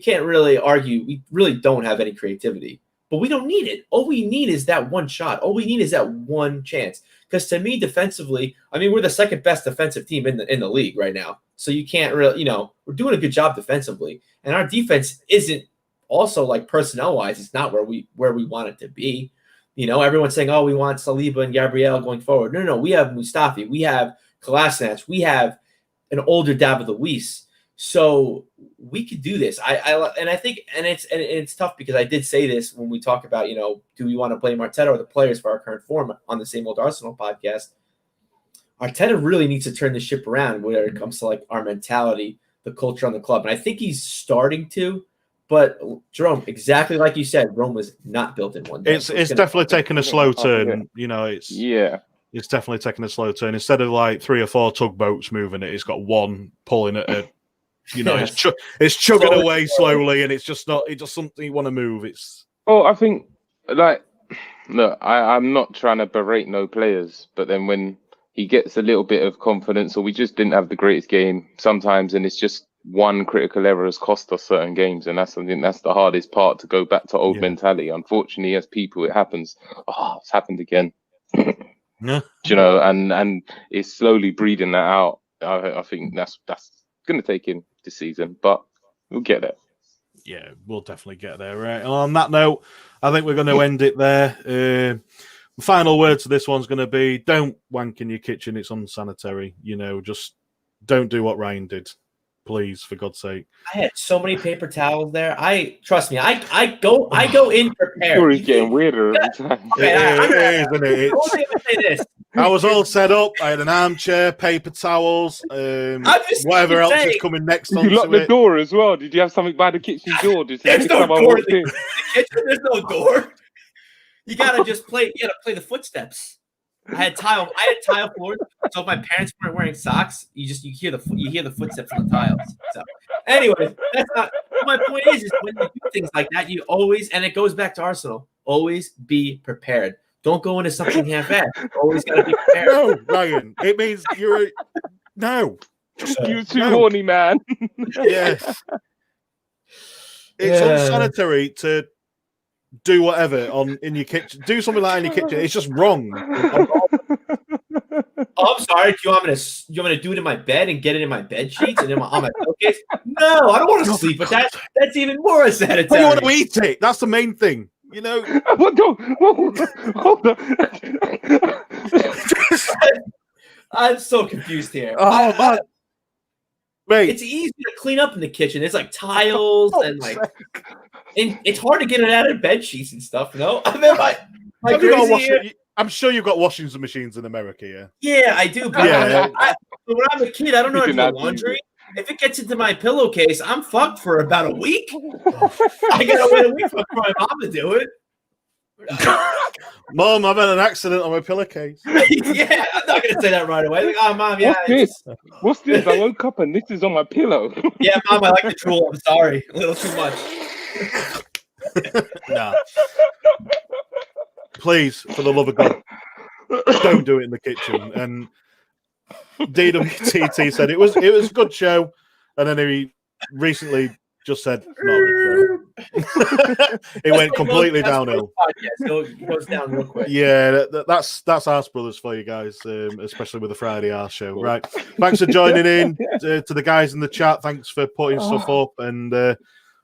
can't really argue. We really don't have any creativity. But we don't need it. All we need is that one shot. All we need is that one chance. Because to me, defensively, I mean, we're the second best defensive team in the league right now. So you can't really, you know, we're doing a good job defensively. And our defense isn't also like personnel-wise, it's not where we want it to be. You know, everyone's saying, oh, we want Saliba and Gabriel going forward. No. We have Mustafi. We have Kolasinac. We have an older David Luiz. So we could do this. I think it's tough because I did say this when we talk about, you know, do we want to blame Arteta or the players for our current form on the Same Old Arsenal podcast? Arteta really needs to turn the ship around when it comes to like our mentality, the culture on the club. And I think he's starting to, but Jerome, exactly like you said, Rome was not built in one day. It's definitely taken a slow turn. You know, it's definitely taken a slow turn. Instead of like 3 or 4 tugboats moving it, it's got one pulling at a. You know, it's chugging away slowly, and it's just something you want to move. I think, like, look, I'm not trying to berate no players, but then when he gets a little bit of confidence, or we just didn't have the greatest game sometimes, and it's just one critical error has cost us certain games, and that's the hardest part, to go back to old mentality. Unfortunately, as people, it happens. Oh, it's happened again. Yeah, you know, and it's slowly breeding that out. I think that's going to take him this season, but we'll get there. Yeah, we'll definitely get there. Right. On that note, I think we're going to end it there. Final word to this one's going to be: don't wank in your kitchen. It's unsanitary. You know, just don't do what Ryan did, please, for God's sake. I had so many paper towels there. Trust me. I go in prepared. You're getting weirder every time. Say this. I was all set up. I had an armchair, paper towels, whatever else is coming next. Did you lock the door as well? Did you have something by the kitchen door? There's no door. In the kitchen, there's no door. You gotta play the footsteps. I had tile floors, so if my parents weren't wearing socks, you hear the footsteps on the tiles. So, anyway, that's not my point. Is when you do things like that, you always, and it goes back to Arsenal, always be prepared. Don't go into something half-assed. Always got to be prepared. No, Ryan. It means you're no. You're too horny, man. Yes. It's unsanitary to do whatever in your kitchen. Do something like that in your kitchen. It's just wrong. Oh, I'm sorry. Do you want me to do it in my bed and get it in my bed sheets and on my pillowcase? No, I don't want to sleep with that. That's even more sanitary. But you want to eat it. That's the main thing. You know. Hold on. I'm so confused here. Oh man. Wait. It's easy to clean up in the kitchen. It's like tiles and like, and it's hard to get it out of bed sheets and stuff. No, I mean, I'm sure you've got washing machines in America. Yeah. Yeah, I do. But Yeah. when I'm a kid, I don't know how to do laundry. If it gets into my pillowcase, I'm fucked for about a week. I gotta wait a week for my mom to do it. Mom, I've had an accident on my pillowcase. Yeah, I'm not gonna say that right away. Like, oh, mom, yeah. What's this? I woke up and this is on my pillow. Yeah, mom, I like the drool. I'm sorry, a little too much. Nah. Please, for the love of God, don't do it in the kitchen. And DWTT said it was a good show, and then he recently just said no. It went completely downhill. It goes down real quick. Yeah, that's Arse Brothers for you guys, especially with the Friday Arse show. Right, thanks for joining in to the guys in the chat. Thanks for putting stuff up, and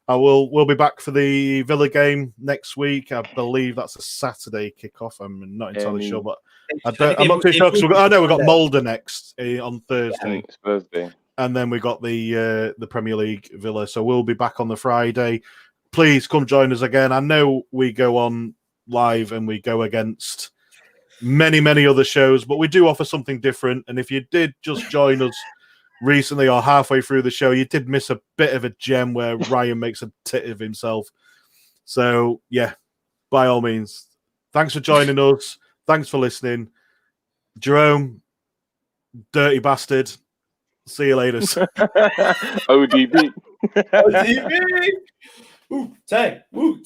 we'll be back for the Villa game next week. I believe that's a Saturday kickoff. I'm not entirely sure, but I'm not too sure because we've got Mulder next on Thursday. It's Thursday. And then we got the Premier League Villa, so we'll be back on the Friday. Please come join us again. I know we go on live and we go against many other shows, but we do offer something different. And if you did just join us recently or halfway through the show, you did miss a bit of a gem where Ryan makes a tit of himself. So yeah, by all means, thanks for joining us. Thanks for listening, Jerome. Dirty bastard. See you later. ODB. ODB. Woo, tag. Woo.